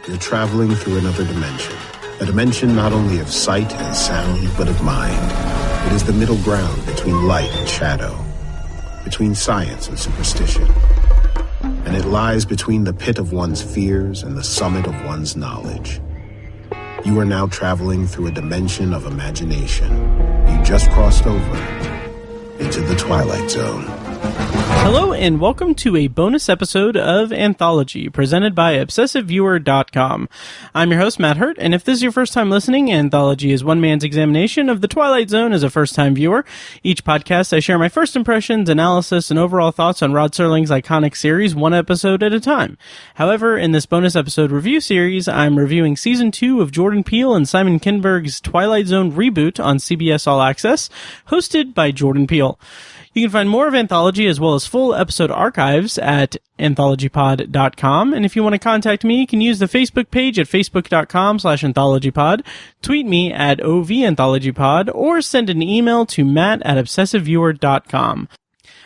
You're traveling through another dimension. A dimension not only of sight and sound, but of mind. It is the middle ground between light and shadow, between science and superstition. And it lies between the pit of one's fears and the summit of one's knowledge. You are now traveling through a dimension of imagination. You just crossed over into the Twilight Zone. Hello and welcome to a bonus episode of Anthology, presented by ObsessiveViewer.com. I'm your host, Matt Hurt, and if this is your first time listening, Anthology is one man's examination of the Twilight Zone as a first-time viewer. Each podcast, I share my first impressions, analysis, and overall thoughts on Rod Serling's iconic series, one episode at a time. However, in this bonus episode review series, I'm reviewing Season 2 of Jordan Peele and Simon Kinberg's Twilight Zone reboot on CBS All-Access, hosted by Jordan Peele. You can find more of Anthology as well as full episode archives at anthologypod.com. And if you want to contact me, you can use the Facebook page at facebook.com/anthologypod, tweet me at OVAnthologypod, or send an email to matt@obsessiveviewer.com.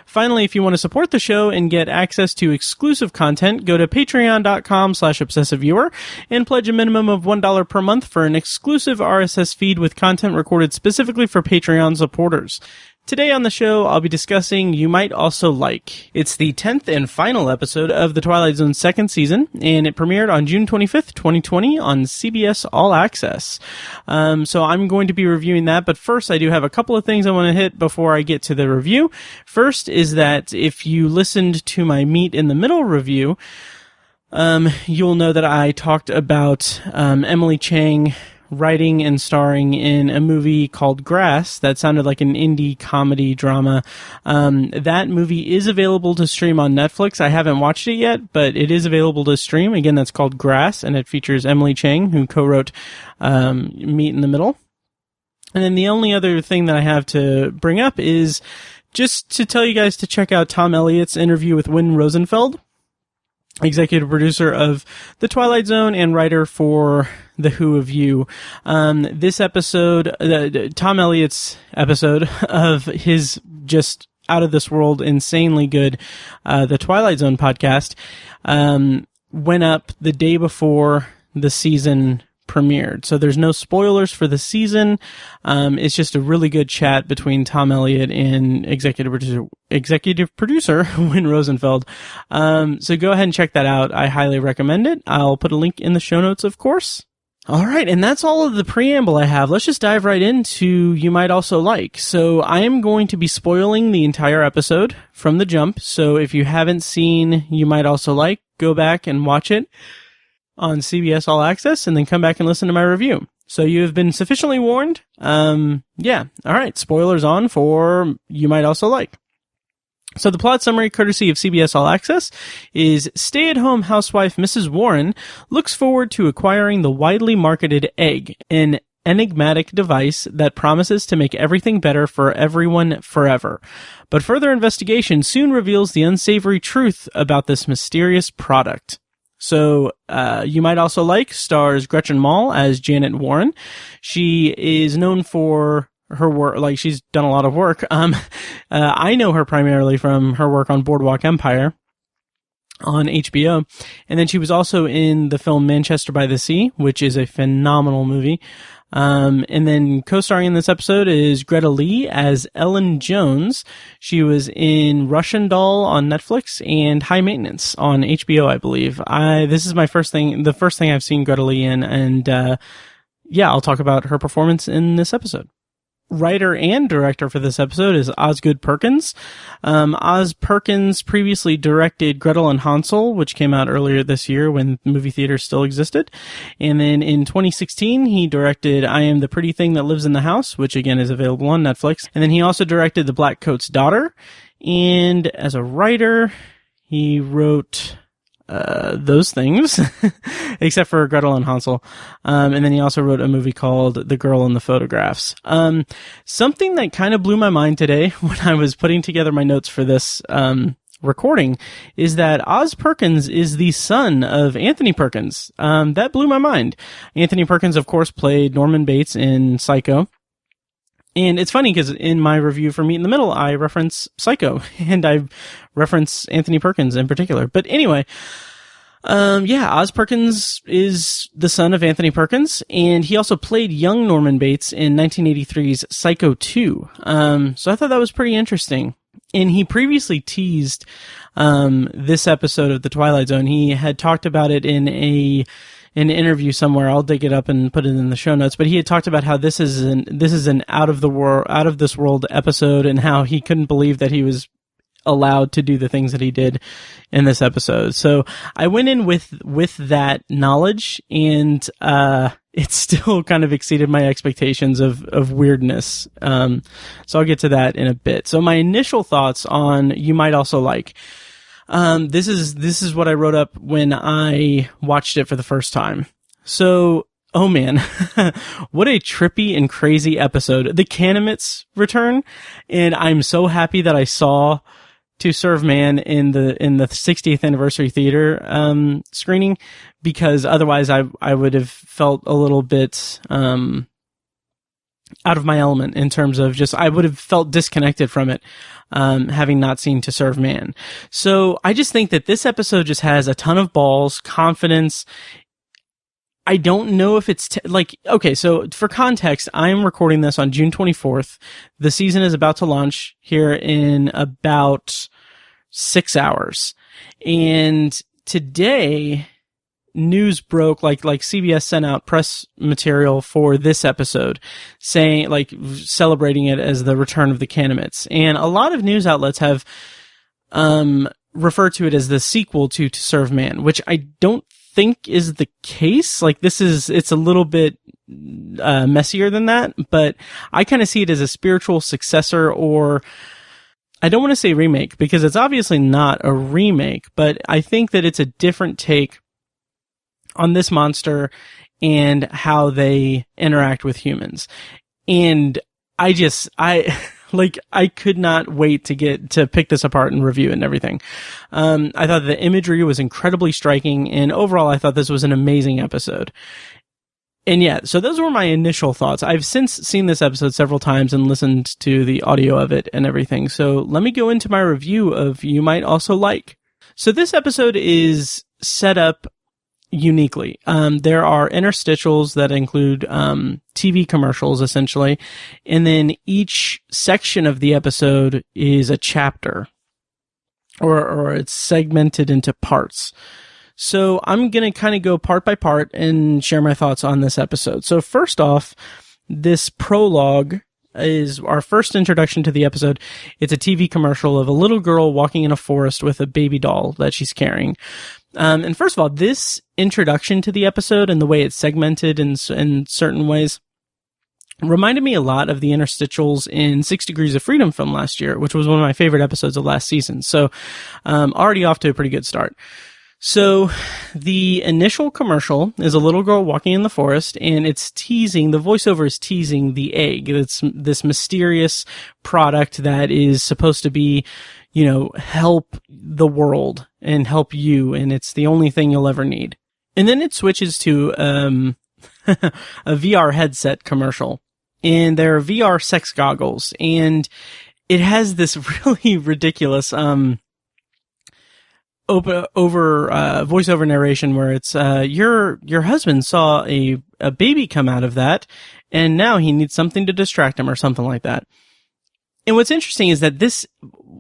Finally, if you want to support the show and get access to exclusive content, go to patreon.com/obsessiveviewer and pledge a minimum of $1 per month for an exclusive RSS feed with content recorded specifically for Patreon supporters. Today on the show, I'll be discussing You Might Also Like. It's the 10th and final episode of the Twilight Zone second season, and it premiered on June 25th, 2020 on CBS All-Access. So I'm going to be reviewing that, but first I do have a couple of things I want to hit before I get to the review. First is that if you listened to my Meet in the Middle review, you'll know that I talked about Emily Chang writing and starring in a movie called Grass that sounded like an indie comedy drama. That movie is available to stream on Netflix. I haven't watched it yet, but it is available to stream. Again, that's called Grass, and it features Emily Chang, who co-wrote Meet in the Middle. And then the only other thing that I have to bring up is just to tell you guys to check out Tom Elliott's interview with Wynn Rosenfeld, executive producer of The Twilight Zone and writer for The Who of You. This episode, Tom Elliott's episode of his just out of this world, insanely good, The Twilight Zone podcast, went up the day before the season premiered. So there's no spoilers for the season. It's just a really good chat between Tom Elliott and executive producer Wynn Rosenfeld. So go ahead and check that out. I highly recommend it. I'll put a link in the show notes, of course. All right, and that's all of the preamble I have. Let's just dive right into You Might Also Like. So I am going to be spoiling the entire episode from the jump. So if you haven't seen You Might Also Like, go back and watch it on CBS All Access, and then come back and listen to my review. So you have been sufficiently warned. Yeah. All right. Spoilers on for You Might Also Like. So the plot summary, courtesy of CBS All Access, is stay-at-home housewife Mrs. Warren looks forward to acquiring the widely marketed egg, an enigmatic device that promises to make everything better for everyone forever. But further investigation soon reveals the unsavory truth about this mysterious product. So, You Might Also Like stars Gretchen Mol as Janet Warren. She is known for her work, like she's done a lot of work. I know her primarily from her work on Boardwalk Empire on HBO. And then she was also in the film Manchester by the Sea, which is a phenomenal movie. And then co-starring in this episode is Greta Lee as Ellen Jones. She was in Russian Doll on Netflix and High Maintenance on HBO, I believe. This is the first thing I've seen Greta Lee in, and yeah, I'll talk about her performance in this episode. Writer and director for this episode is Osgood Perkins. Oz Perkins previously directed Gretel and Hansel, which came out earlier this year when movie theaters still existed. And then in 2016, he directed I Am the Pretty Thing That Lives in the House, which again is available on Netflix. And then he also directed The Black Coat's Daughter. And as a writer, he wrote those things, except for Gretel and Hansel. And then he also wrote a movie called The Girl in the Photographs. Something that kind of blew my mind today when I was putting together my notes for this recording is that Oz Perkins is the son of Anthony Perkins. That blew my mind. Anthony Perkins, of course, played Norman Bates in Psycho. And it's funny because in my review for Meet in the Middle, I reference Psycho, and I reference Anthony Perkins in particular. But anyway, Yeah, Oz Perkins is the son of Anthony Perkins, and he also played young Norman Bates in 1983's Psycho 2. So I thought that was pretty interesting. And he previously teased this episode of The Twilight Zone. He had talked about it in an interview somewhere. I'll dig it up and put it in the show notes. But he had talked about how this is an out of this world episode, and how he couldn't believe that he was allowed to do the things that he did in this episode. So I went in with that knowledge, and it still kind of exceeded my expectations of weirdness. So I'll get to that in a bit. So my initial thoughts on You Might Also Like. This is what I wrote up when I watched it for the first time. So, oh man, what a trippy and crazy episode. The Canamitz return, and I'm so happy that I saw To Serve Man in the 60th anniversary theater screening, because otherwise I would have felt a little bit out of my element in terms of I would have felt disconnected from it, having not seen To Serve Man. So I just think that this episode just has a ton of balls, confidence. I don't know if it's okay, so for context, I'm recording this on June 24th. The season is about to launch here in about 6 hours. And today, news broke, like CBS sent out press material for this episode saying, celebrating it as the return of the Canamitz. And a lot of news outlets have referred to it as the sequel to Serve Man, which I don't think is the case. It's a little bit messier than that, but I kind of see it as a spiritual successor, or I don't want to say remake, because it's obviously not a remake, but I think that it's a different take on this monster and how they interact with humans. And I could not wait to pick this apart and review it and everything. I thought the imagery was incredibly striking, and overall I thought this was an amazing episode. And yeah, so those were my initial thoughts. I've since seen this episode several times and listened to the audio of it and everything. So let me go into my review of You Might Also Like. So this episode is set up uniquely. There are interstitials that include TV commercials, essentially, and then each section of the episode is a chapter, or it's segmented into parts. So I'm going to kind of go part by part and share my thoughts on this episode. So first off, this prologue is our first introduction to the episode. It's a TV commercial of a little girl walking in a forest with a baby doll that she's carrying. And first of all, this introduction to the episode and the way it's segmented in certain ways reminded me a lot of the interstitials in 6 Degrees of Freedom from last year, which was one of my favorite episodes of last season. So, already off to a pretty good start. So the initial commercial is a little girl walking in the forest, and the voiceover is teasing the egg. It's this mysterious product that is supposed to be, help the world and help you, and it's the only thing you'll ever need. And then it switches to a VR headset commercial, and they're VR sex goggles, and it has this really ridiculous voiceover narration where it's your husband saw a baby come out of that, and now he needs something to distract him, or something like that. And what's interesting is that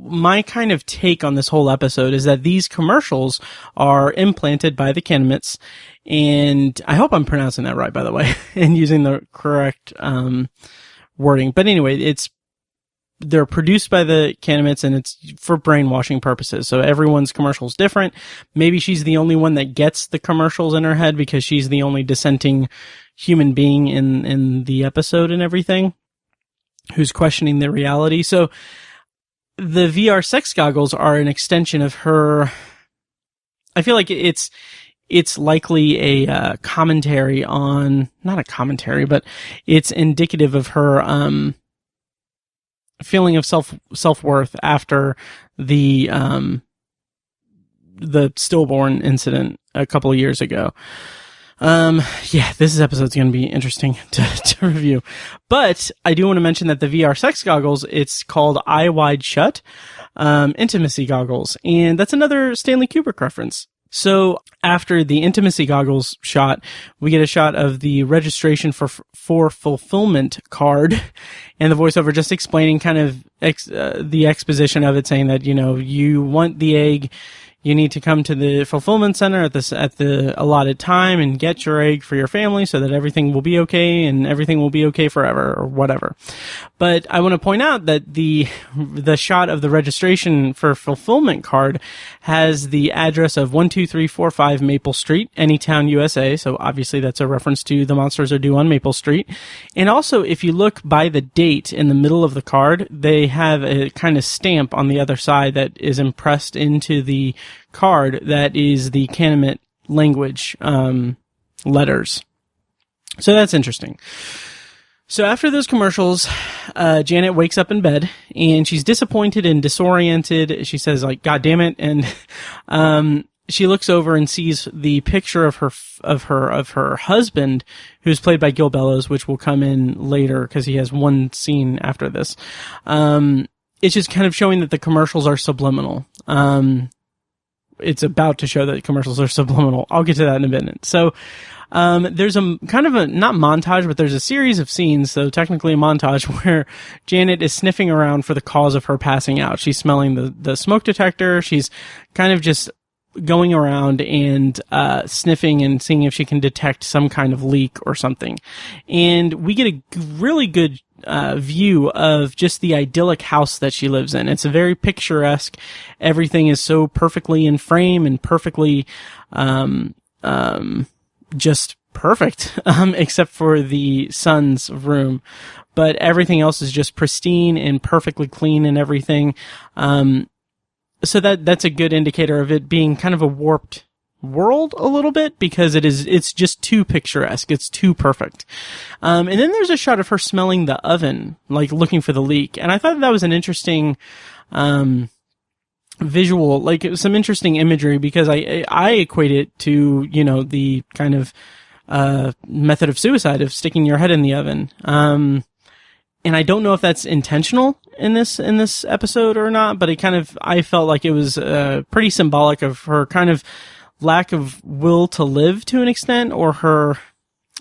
my kind of take on this whole episode is that these commercials are implanted by the Canamitz, and I hope I'm pronouncing that right, by the way, and using the correct wording. But anyway, they're produced by the Canamitz, and it's for brainwashing purposes. So everyone's commercial is different. Maybe she's the only one that gets the commercials in her head because she's the only dissenting human being in the episode and everything who's questioning the reality. So the VR sex goggles are an extension of her. I feel like it's likely a commentary on, not a commentary, but it's indicative of her feeling of self-worth after the stillborn incident a couple of years ago. This episode's going to be interesting to review. But I do want to mention that the VR sex goggles, it's called Eye Wide Shut, intimacy goggles. And that's another Stanley Kubrick reference. So after the intimacy goggles shot, we get a shot of the registration for fulfillment card, and the voiceover just explaining kind of the exposition of it, saying that, you want the egg, you need to come to the fulfillment center at the allotted time and get your egg for your family so that everything will be okay and everything will be okay forever or whatever. But I want to point out that the shot of the registration for fulfillment card has the address of 12345 Maple Street, Anytown, USA. So obviously that's a reference to The Monsters Are Due on Maple Street. And also, if you look by the date in the middle of the card, they have a kind of stamp on the other side that is impressed into the card that is the Canomit language letters. So that's interesting. So after those commercials, Janet wakes up in bed and she's disappointed and disoriented. She says, like, "God damn it!" And she looks over and sees the picture of her husband, who's played by Gil Bellows, which will come in later because he has one scene after this. It's just kind of showing that the commercials are subliminal. It's about to show that commercials are subliminal. I'll get to that in a minute. So, there's a kind of not montage, but there's a series of scenes, so technically a montage, where Janet is sniffing around for the cause of her passing out. She's smelling the smoke detector. She's kind of just going around and sniffing and seeing if she can detect some kind of leak or something. And we get a really good view of just the idyllic house that she lives in. It's a very picturesque. Everything is so perfectly in frame and perfectly just perfect, except for the son's room. But everything else is just pristine and perfectly clean and everything. So that's a good indicator of it being kind of a warped world a little bit, because it's just too picturesque. It's too perfect. And then there's a shot of her smelling the oven, like looking for the leak. And I thought that was an interesting, visual, like some interesting imagery, because I equate it to, the kind of, method of suicide of sticking your head in the oven. And I don't know if that's intentional in this episode or not, but I felt like it was, pretty symbolic of her kind of lack of will to live to an extent, or her,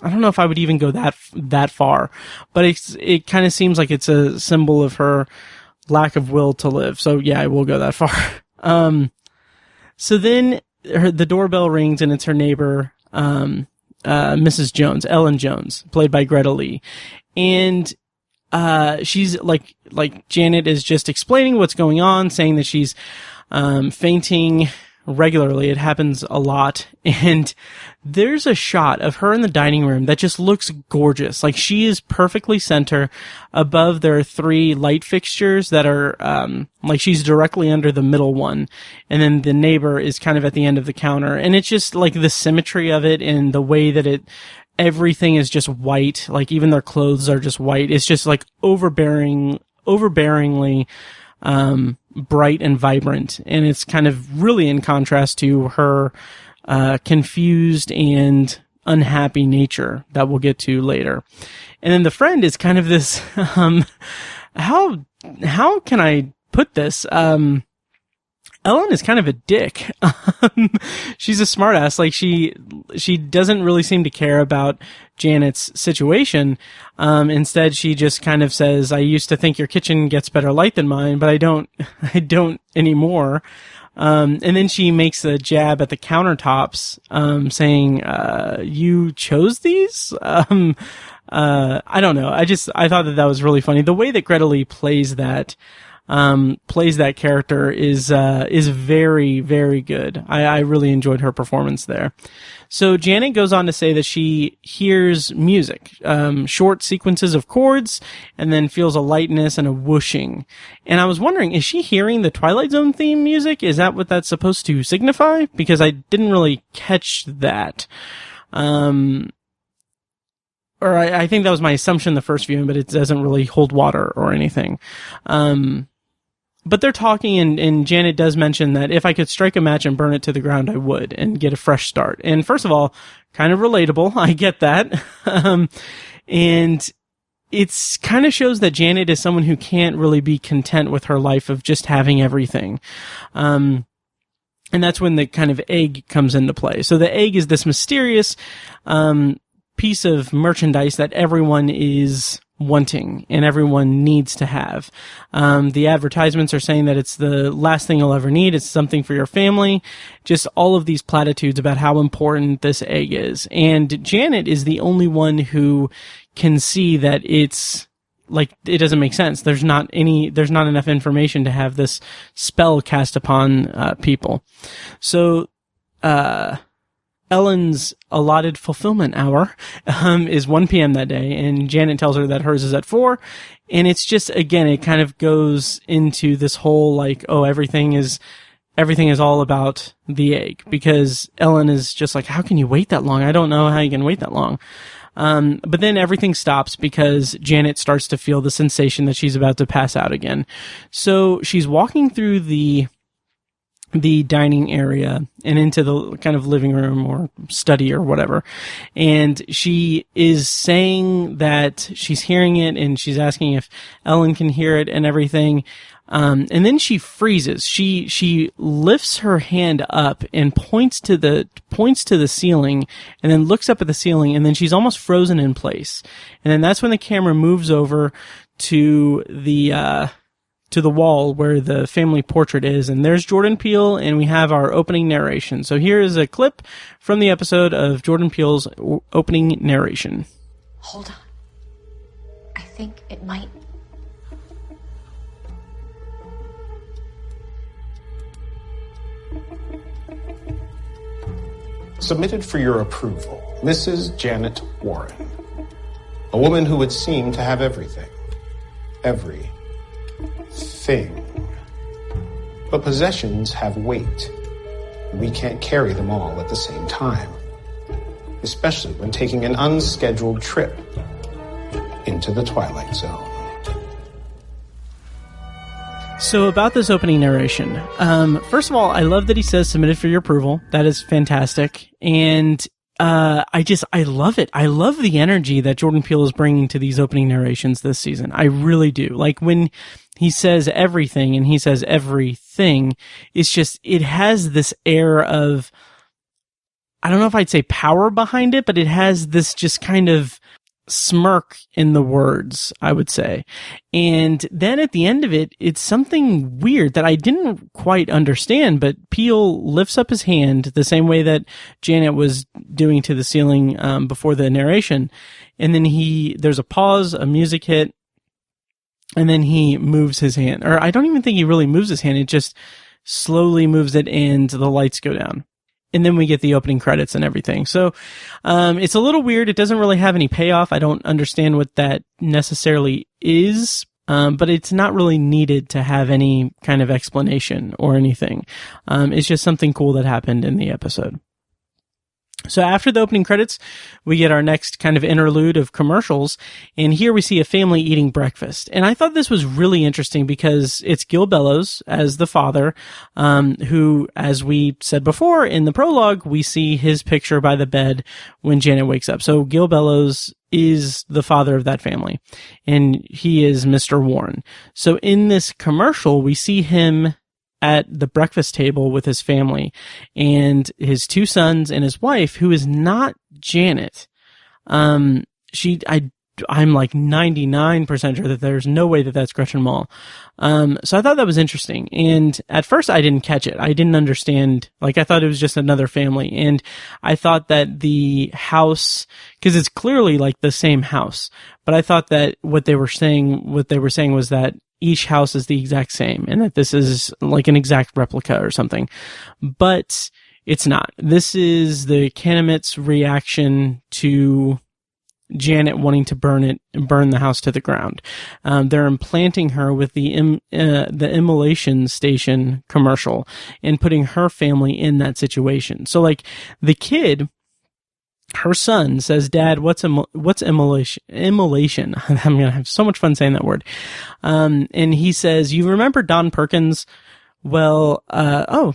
I don't know if I would even go that far, but it kind of seems like it's a symbol of her lack of will to live. So yeah, I will go that far. So then the doorbell rings and it's her neighbor, Mrs. Jones, Ellen Jones, played by Greta Lee. And, she's like Janet is just explaining what's going on, saying that she's, fainting regularly. It happens a lot. And there's a shot of her in the dining room that just looks gorgeous. Like, she is perfectly center. Above, there are 3 light fixtures that are, like, she's directly under the middle one. And then the neighbor is kind of at the end of the counter. And it's just like the symmetry of it and the way that everything is just white. Like, even their clothes are just white. It's just like overbearingly, bright and vibrant, and it's kind of really in contrast to her confused and unhappy nature that we'll get to later. And then the friend is kind of this how can I put this? Ellen is kind of a dick. She's a smartass. Like, she doesn't really seem to care about Janet's situation. Instead, she just kind of says, "I used to think your kitchen gets better light than mine, but I don't anymore." And then she makes a jab at the countertops, saying, "You chose these?" I don't know. I thought that was really funny. The way that Greta Lee plays that character is very, very good. I really enjoyed her performance there. So Janet goes on to say that she hears music, short sequences of chords, and then feels a lightness and a whooshing. And I was wondering, is she hearing the Twilight Zone theme music? Is that what that's supposed to signify? Because I didn't really catch that. Or I think that was my assumption the first viewing, but it doesn't really hold water or anything. But they're talking, and Janet does mention that if I could strike a match and burn it to the ground, I would, and get a fresh start. And first of all, kind of relatable. I get that. And it's kind of shows that Janet is someone who can't really be content with her life of just having everything. And that's when the kind of egg comes into play. So the egg is this mysterious piece of merchandise that everyone is wanting and everyone needs to have. The advertisements are saying that it's the last thing you'll ever need. It's something for your family. Just all of these platitudes about how important this egg is. And Janet is the only one who can see that it's like, it doesn't make sense. There's not enough information to have this spell cast upon people. So Ellen's allotted fulfillment hour is 1 p.m. that day, and Janet tells her that hers is at 4. And it's just, again, it kind of goes into this whole like, oh, everything is all about the egg, because Ellen is just like, how can you wait that long? I don't know how you can wait that long. But then everything stops because Janet starts to feel the sensation that she's about to pass out again. So she's walking through the dining area and into the kind of living room or study or whatever. And she is saying that she's hearing it, and she's asking if Ellen can hear it and everything. And then she freezes. She lifts her hand up and points to the ceiling, and then looks up at the ceiling, and then she's almost frozen in place. And then that's when the camera moves over to the wall where the family portrait is, and there's Jordan Peele, and we have our opening narration. So here is a clip from the episode of Jordan Peele's opening narration. Hold on. I think it might. Submitted for your approval, Mrs. Janet Warren. A woman who would seem to have everything. Everything. But possessions have weight. We can't carry them all at the same time. Especially when taking an unscheduled trip into the Twilight Zone. So about this opening narration, first of all, I love that he says submitted for your approval. That is fantastic. And I love it. I love the energy that Jordan Peele is bringing to these opening narrations this season. I really do. Like when he says everything and he says everything, it's just, it has this air of, I don't know if I'd say power behind it, but it has this just kind of smirk in the words, I would say. And then at the end of it, it's something weird that I didn't quite understand, but Peele lifts up his hand the same way that Janet was doing to the ceiling before the narration. And then there's a pause, a music hit, and then he moves his hand. Or I don't even think he really moves his hand. It just slowly moves it and the lights go down. And then we get the opening credits and everything. So, it's a little weird. It doesn't really have any payoff. I don't understand what that necessarily is. But it's not really needed to have any kind of explanation or anything. It's just something cool that happened in the episode. So after the opening credits, we get our next kind of interlude of commercials, and here we see a family eating breakfast. And I thought this was really interesting because it's Gil Bellows as the father, who, as we said before in the prologue, we see his picture by the bed when Janet wakes up. So Gil Bellows is the father of that family, and he is Mr. Warren. So in this commercial, we see him at the breakfast table with his family and his 2 sons and his wife, who is not Janet. I'm like 99% sure that there's no way that that's Gretchen Mol. So I thought that was interesting. And at first I didn't catch it. I didn't understand. Like, I thought it was just another family. And I thought that the house, cause it's clearly like the same house, but I thought that what they were saying was that each house is the exact same and that this is like an exact replica or something, but it's not. This is the Canamit's reaction to Janet wanting to burn the house to the ground. They're implanting her with the immolation station commercial and putting her family in that situation. So like the kid, her son says, "Dad, what's immolation?" Immolation. I'm gonna have so much fun saying that word. And he says, "You remember Don Perkins?" Well,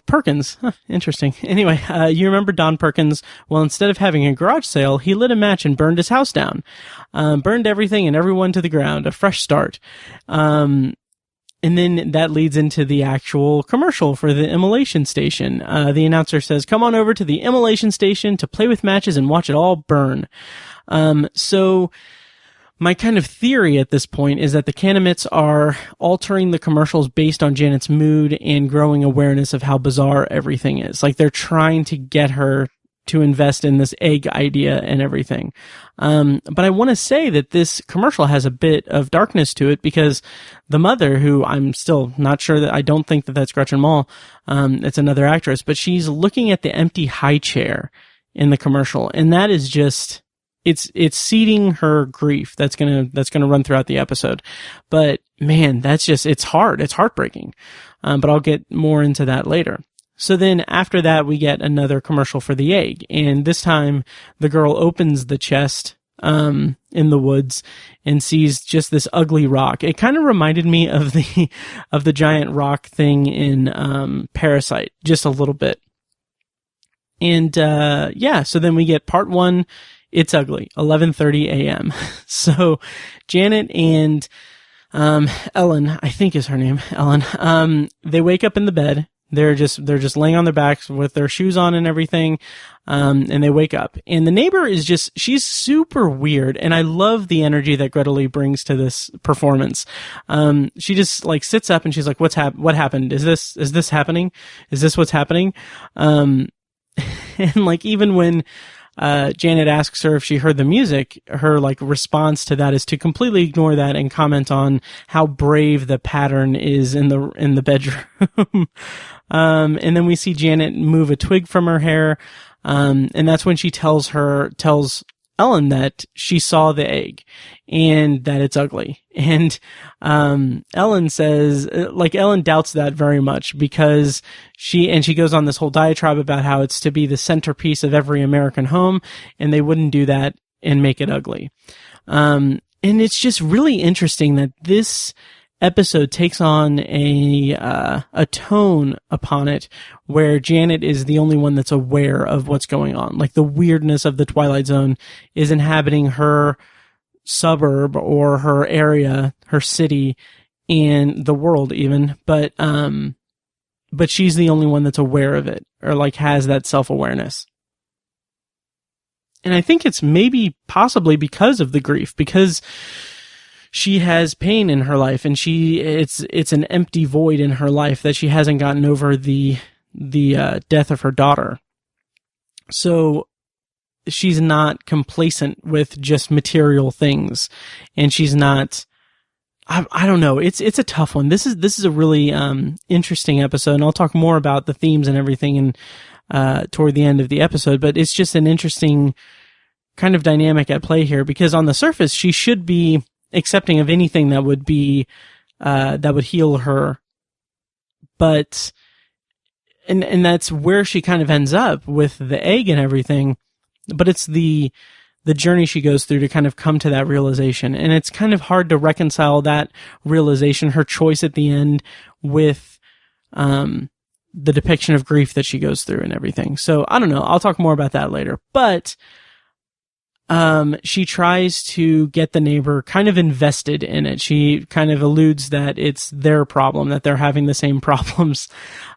Perkins. Huh, interesting. Anyway, you remember Don Perkins? Well, instead of having a garage sale, he lit a match and burned his house down. Burned everything and everyone to the ground. A fresh start. And then that leads into the actual commercial for the immolation station. The announcer says, "Come on over to the immolation station to play with matches and watch it all burn." So my kind of theory at this point is that the Canamits are altering the commercials based on Janet's mood and growing awareness of how bizarre everything is. Like, they're trying to get her to invest in this egg idea and everything. But I want to say that this commercial has a bit of darkness to it, because the mother, who I'm still not sure that, I don't think that that's Gretchen Mol, it's another actress, but she's looking at the empty high chair in the commercial. And that is just, it's seeding her grief that's gonna run throughout the episode. But man, that's just, it's hard. It's heartbreaking. But I'll get more into that later. So then after that, we get another commercial for the egg. And this time the girl opens the chest, in the woods and sees just this ugly rock. It kind of reminded me of the giant rock thing in, Parasite, just a little bit. And, so then we get part 1. It's ugly, 11:30 a.m. So Janet and, Ellen, I think is her name, Ellen, they wake up in the bed. They're just laying on their backs with their shoes on and everything. And they wake up, and the neighbor is she's super weird. And I love the energy that Greta Lee brings to this performance. She just like sits up and she's like, what happened? Is this happening? Is this what's happening? And like, even when, Janet asks her if she heard the music, her like response to that is to completely ignore that and comment on how brave the pattern is in the bedroom. And then we see Janet move a twig from her hair. And that's when she tells Ellen that she saw the egg and that it's ugly. And, Ellen says, like, Ellen doubts that very much, because she goes on this whole diatribe about how it's to be the centerpiece of every American home, and they wouldn't do that and make it ugly. And it's just really interesting that this episode takes on a tone upon it where Janet is the only one that's aware of what's going on. Like, the weirdness of the Twilight Zone is inhabiting her suburb or her area, her city, and the world even. But she's the only one that's aware of it, or like has that self-awareness. And I think it's maybe possibly because of the grief, because she has pain in her life, and it's an empty void in her life that she hasn't gotten over the death of her daughter. So she's not complacent with just material things, and she's not, I don't know. It's a tough one. This is a really, interesting episode, and I'll talk more about the themes and everything toward the end of the episode, but it's just an interesting kind of dynamic at play here, because on the surface, she should be accepting of anything that would be, that would heal her. But, and that's where she kind of ends up with the egg and everything. But it's the journey she goes through to kind of come to that realization. And it's kind of hard to reconcile that realization, her choice at the end, with, the depiction of grief that she goes through and everything. So I don't know. I'll talk more about that later. But, she tries to get the neighbor kind of invested in it. She kind of alludes that it's their problem, that they're having the same problems.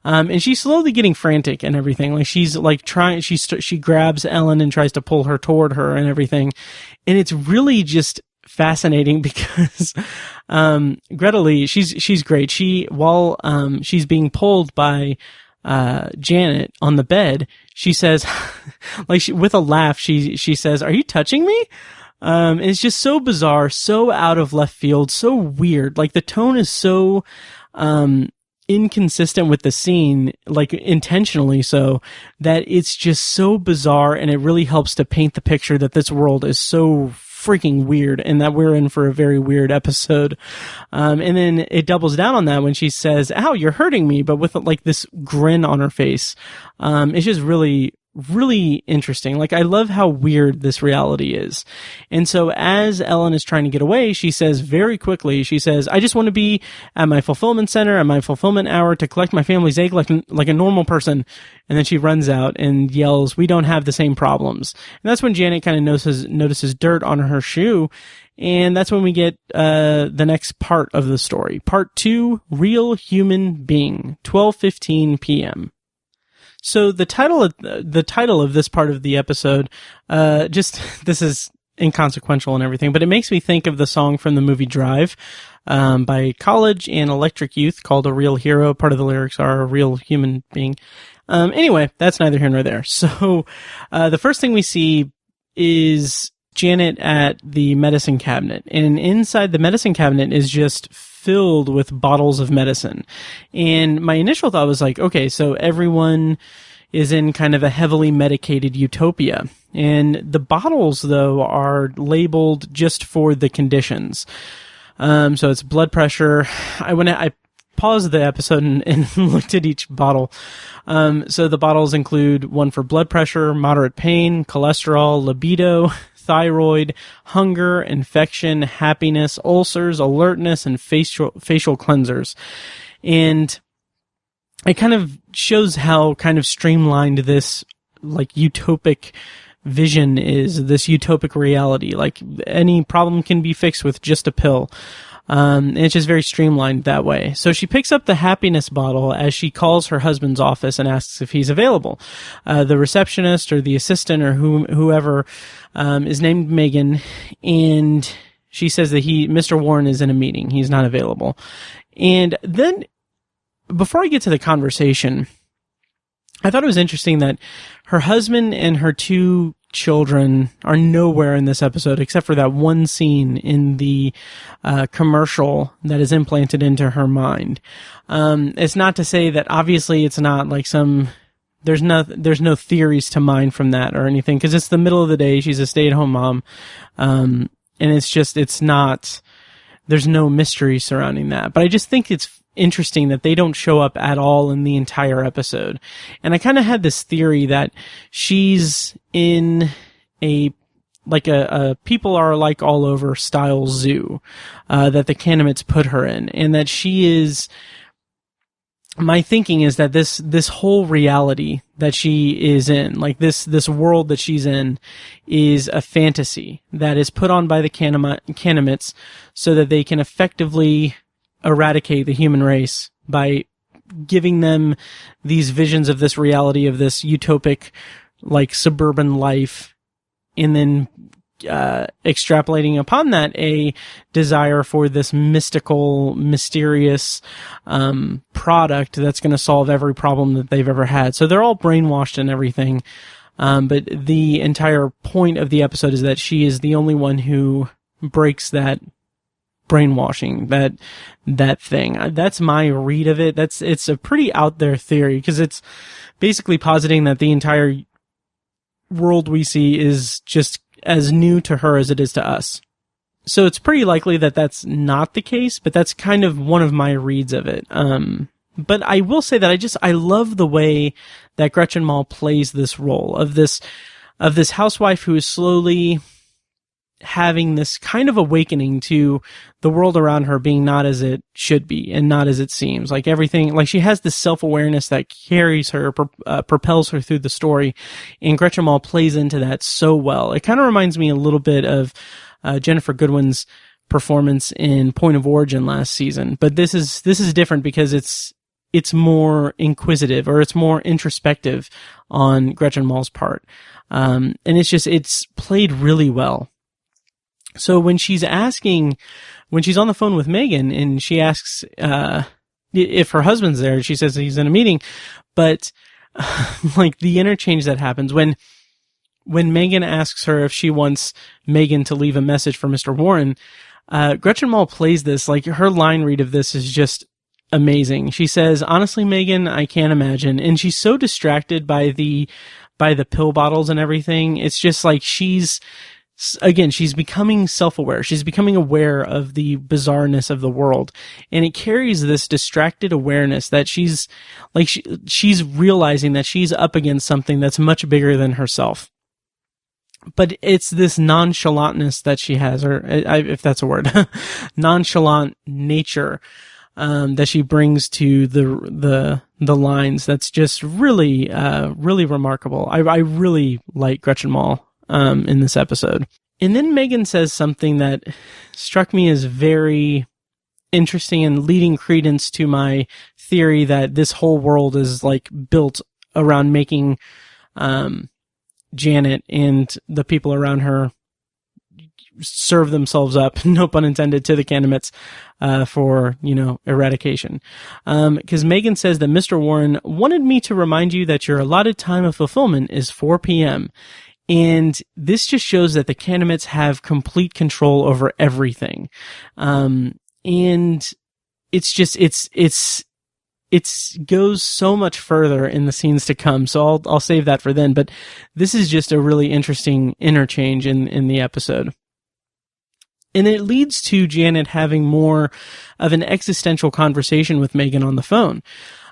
And she's slowly getting frantic and everything. Like, she's like she grabs Ellen and tries to pull her toward her and everything. And it's really just fascinating because, Greta Lee, she's great. While she's being pulled by, Janet on the bed, she says, like, with a laugh, she says, "Are you touching me?" And it's just so bizarre, so out of left field, so weird. Like, the tone is so, inconsistent with the scene, like intentionally so, that it's just so bizarre, and it really helps to paint the picture that this world is so freaking weird and that we're in for a very weird episode. And then it doubles down on that when she says, "Ow, you're hurting me," but with like this grin on her face. It's just really, really interesting. Like, I love how weird this reality is. And so as Ellen is trying to get away, she says very quickly, "I just want to be at my fulfillment center at my fulfillment hour to collect my family's egg like a normal person." And then she runs out and yells, "We don't have the same problems." And that's when Janet kind of notices dirt on her shoe. And that's when we get the next part of the story. Part 2, Real Human Being, 12:15 p.m. So the title of this part of the episode, this is inconsequential and everything, but it makes me think of the song from the movie Drive, by College and Electric Youth, called A Real Hero. Part of the lyrics are a real human being. Anyway, that's neither here nor there. So, the first thing we see is Janet at the medicine cabinet, and inside the medicine cabinet is just filled with bottles of medicine. And my initial thought was like, okay, so everyone is in kind of a heavily medicated utopia. And the bottles, though, are labeled just for the conditions. So it's blood pressure. I paused the episode and looked at each bottle. So the bottles include one for blood pressure, moderate pain, cholesterol, libido, thyroid, hunger, infection, happiness, ulcers, alertness, and facial cleansers. And it kind of shows how kind of streamlined this like utopic vision is, this utopic reality. Like any problem can be fixed with just a pill. And it's just very streamlined that way. So she picks up the happiness bottle as she calls her husband's office and asks if he's available. The receptionist or the assistant or whoever is named Megan, and she says that Mr. Warren is in a meeting. He's not available. And then, before I get to the conversation, I thought it was interesting that her husband and her 2 children are nowhere in this episode except for that one scene in the commercial that is implanted into her mind. It's not to say that obviously it's not like there's no theories to mine from that or anything, because it's the middle of the day. She's a stay-at-home mom. And there's no mystery surrounding that. But I just think it's interesting that they don't show up at all in the entire episode. And I kind of had this theory that she's in a people are like all over style zoo, that the Canamitz put her in, and that she is, my thinking is that this whole reality that she is in, like this world that she's in, is a fantasy that is put on by the Canamitz so that they can effectively eradicate the human race by giving them these visions of this reality, of this utopic, like, suburban life, and then extrapolating upon that a desire for this mystical, mysterious product that's going to solve every problem that they've ever had. So they're all brainwashed and everything, but the entire point of the episode is that she is the only one who breaks that brainwashing, that thing. That's my read of it. It's a pretty out there theory, because it's basically positing that the entire world we see is just as new to her as it is to us. So it's pretty likely that that's not the case, but that's kind of one of my reads of it. But I will say that I love the way that Gretchen Mol plays this role of this housewife who is slowly having this kind of awakening to the world around her being not as it should be and not as it seems. Like everything, like she has this self-awareness that carries her, propels her through the story, and Gretchen Mol plays into that so well. It kind of reminds me a little bit of Jennifer Goodwin's performance in Point of Origin last season, but this is different because it's more inquisitive, or it's more introspective on Gretchen Mol's part. And it's played really well. So when she's on the phone with Megan and she asks if her husband's there, she says he's in a meeting, but like the interchange that happens when Megan asks her if she wants Megan to leave a message for Mr. Warren, Gretchen Mol plays this, like her line read of this is just amazing. She says, "Honestly, Megan, I can't imagine." And she's so distracted by the pill bottles and everything. It's just like she's becoming self-aware. She's becoming aware of the bizarreness of the world. And it carries this distracted awareness that she's realizing that she's up against something that's much bigger than herself. But it's this nonchalantness that she has, or if that's a word, nonchalant nature, that she brings to the lines. That's just really, really remarkable. I really like Gretchen Mol in this episode. And then Megan says something that struck me as very interesting and leading credence to my theory that this whole world is like built around making Janet and the people around her serve themselves up, no pun intended, to the Canamitz for, eradication. Because Megan says that Mr. Warren wanted me to remind you that your allotted time of fulfillment is 4 p.m. And this just shows that the Canamitz have complete control over everything. And it's just, it goes so much further in the scenes to come. So I'll save that for then. But this is just a really interesting interchange in the episode. And it leads to Janet having more of an existential conversation with Megan on the phone.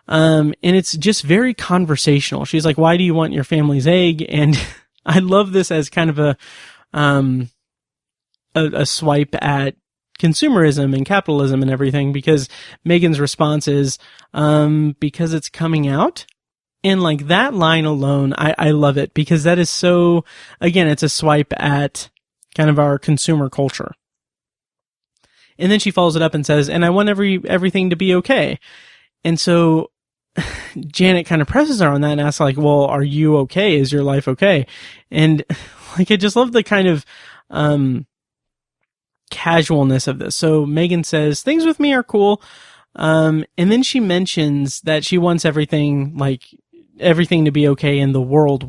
And it's just very conversational. She's like, why do you want your family's egg? And I love this as kind of a swipe at consumerism and capitalism and everything, because Megan's response is, because it's coming out. And like that line alone, I love it, because that is so, again, it's a swipe at kind of our consumer culture. And then she follows it up and says, and I want everything to be okay. And so Janet kind of presses her on that and asks, like, well, are you okay? Is your life okay? And like, I just love the kind of casualness of this. So Megan says, things with me are cool. And then she mentions that she wants everything to be okay in the world,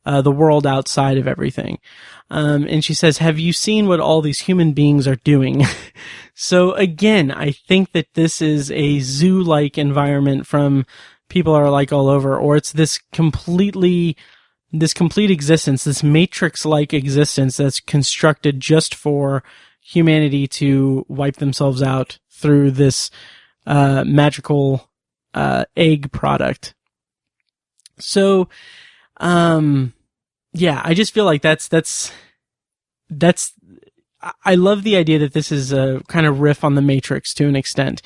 the world outside of everything. And she says, have you seen what all these human beings are doing? So again, I think that this is a zoo-like environment from people are like all over, or it's this complete existence, this Matrix-like existence that's constructed just for humanity to wipe themselves out through this magical egg product. So, yeah, I just feel like that's I love the idea that this is a kind of riff on the Matrix to an extent,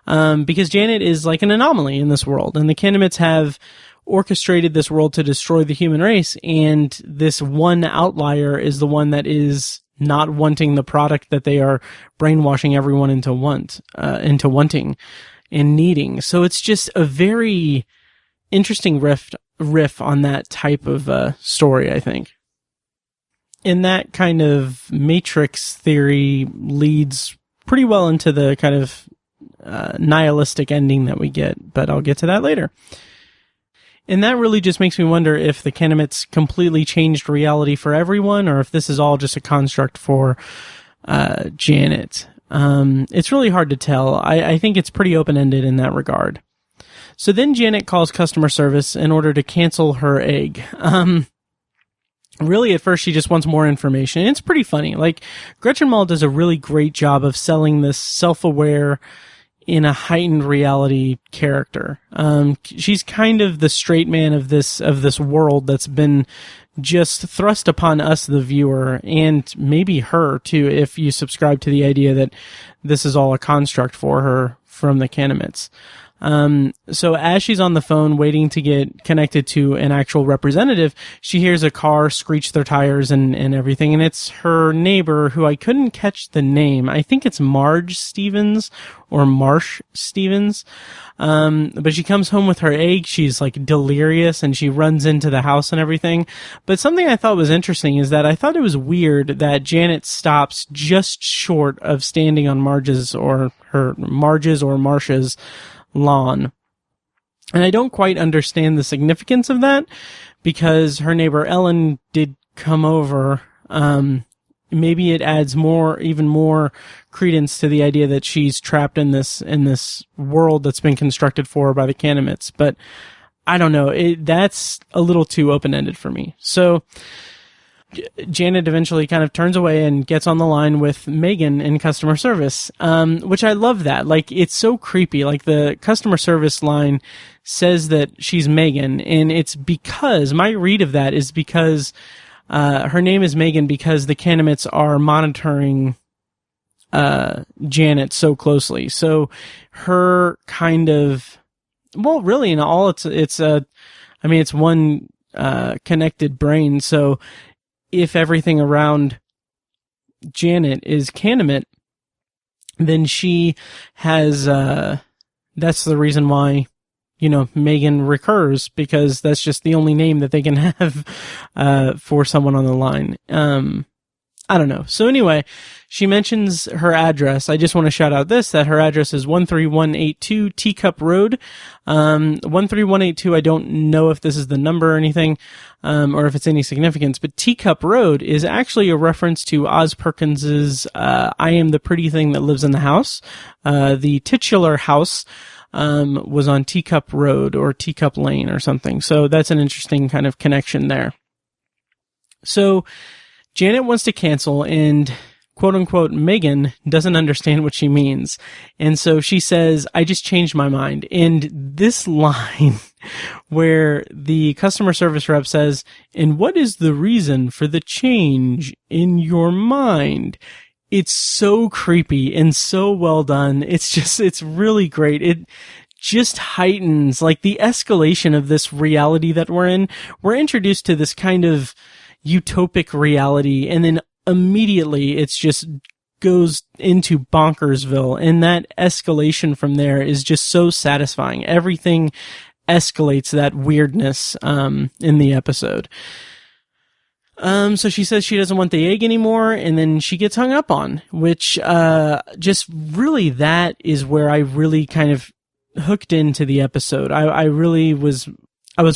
because Janet is like an anomaly in this world, and the Canamitz have orchestrated this world to destroy the human race, and this one outlier is the one that is not wanting the product that they are brainwashing everyone into wanting and needing. So it's just a very interesting riff on that type of story, I think. And that kind of Matrix theory leads pretty well into the kind of nihilistic ending that we get, but I'll get to that later. And that really just makes me wonder if the Canamitz completely changed reality for everyone, or if this is all just a construct for Janet. It's really hard to tell. I think it's pretty open-ended in that regard. So then Janet calls customer service in order to cancel her egg. Really, at first, she just wants more information. And it's pretty funny. Like, Gretchen Mol does a really great job of selling this self-aware, in a heightened reality character. She's kind of the straight man of this world that's been just thrust upon us, the viewer, and maybe her too, if you subscribe to the idea that this is all a construct for her from the Canamitz. So as she's on the phone waiting to get connected to an actual representative, she hears a car screech their tires and everything, and it's her neighbor, who I couldn't catch the name. I think it's Marge Stevens or Marsh Stevens. But she comes home with her egg. She's like delirious, and she runs into the house and everything. But something I thought was interesting is that I thought it was weird that Janet stops just short of standing on Marge's or Marsha's lawn. And I don't quite understand the significance of that, because her neighbor Ellen did come over. Maybe it adds even more credence to the idea that she's trapped in this world that's been constructed for her by the Canamitz. But I don't know. That's a little too open-ended for me. So Janet eventually kind of turns away and gets on the line with Megan in customer service, which I love that. Like, it's so creepy. Like, the customer service line says that she's Megan, and it's because, my read of that is because her name is Megan because the Canamitz are monitoring Janet so closely. So her kind of, well, really in all, it's one connected brain. So if everything around Janet is Canamet, then she has, that's the reason why, Megan recurs, because that's just the only name that they can have, for someone on the line. I don't know. So anyway, she mentions her address. I just want to shout out that her address is 13182 Teacup Road. 13182, I don't know if this is the number or anything, or if it's any significance, but Teacup Road is actually a reference to Oz Perkins's, I Am the Pretty Thing That Lives in the House. The titular house, was on Teacup Road or Teacup Lane or something. So that's an interesting kind of connection there. So, Janet wants to cancel, and quote-unquote Megan doesn't understand what she means. And so she says, I just changed my mind. And this line where the customer service rep says, and what is the reason for the change in your mind? It's so creepy and so well done. It's really great. It just heightens, like, the escalation of this reality that we're in. We're introduced to this kind of utopic reality, and then immediately it's just goes into bonkersville, and that escalation from there is just so satisfying. Everything escalates that weirdness in the episode. So she says she doesn't want the egg anymore, and then she gets hung up on, which just really, that is where I really kind of hooked into the episode. I was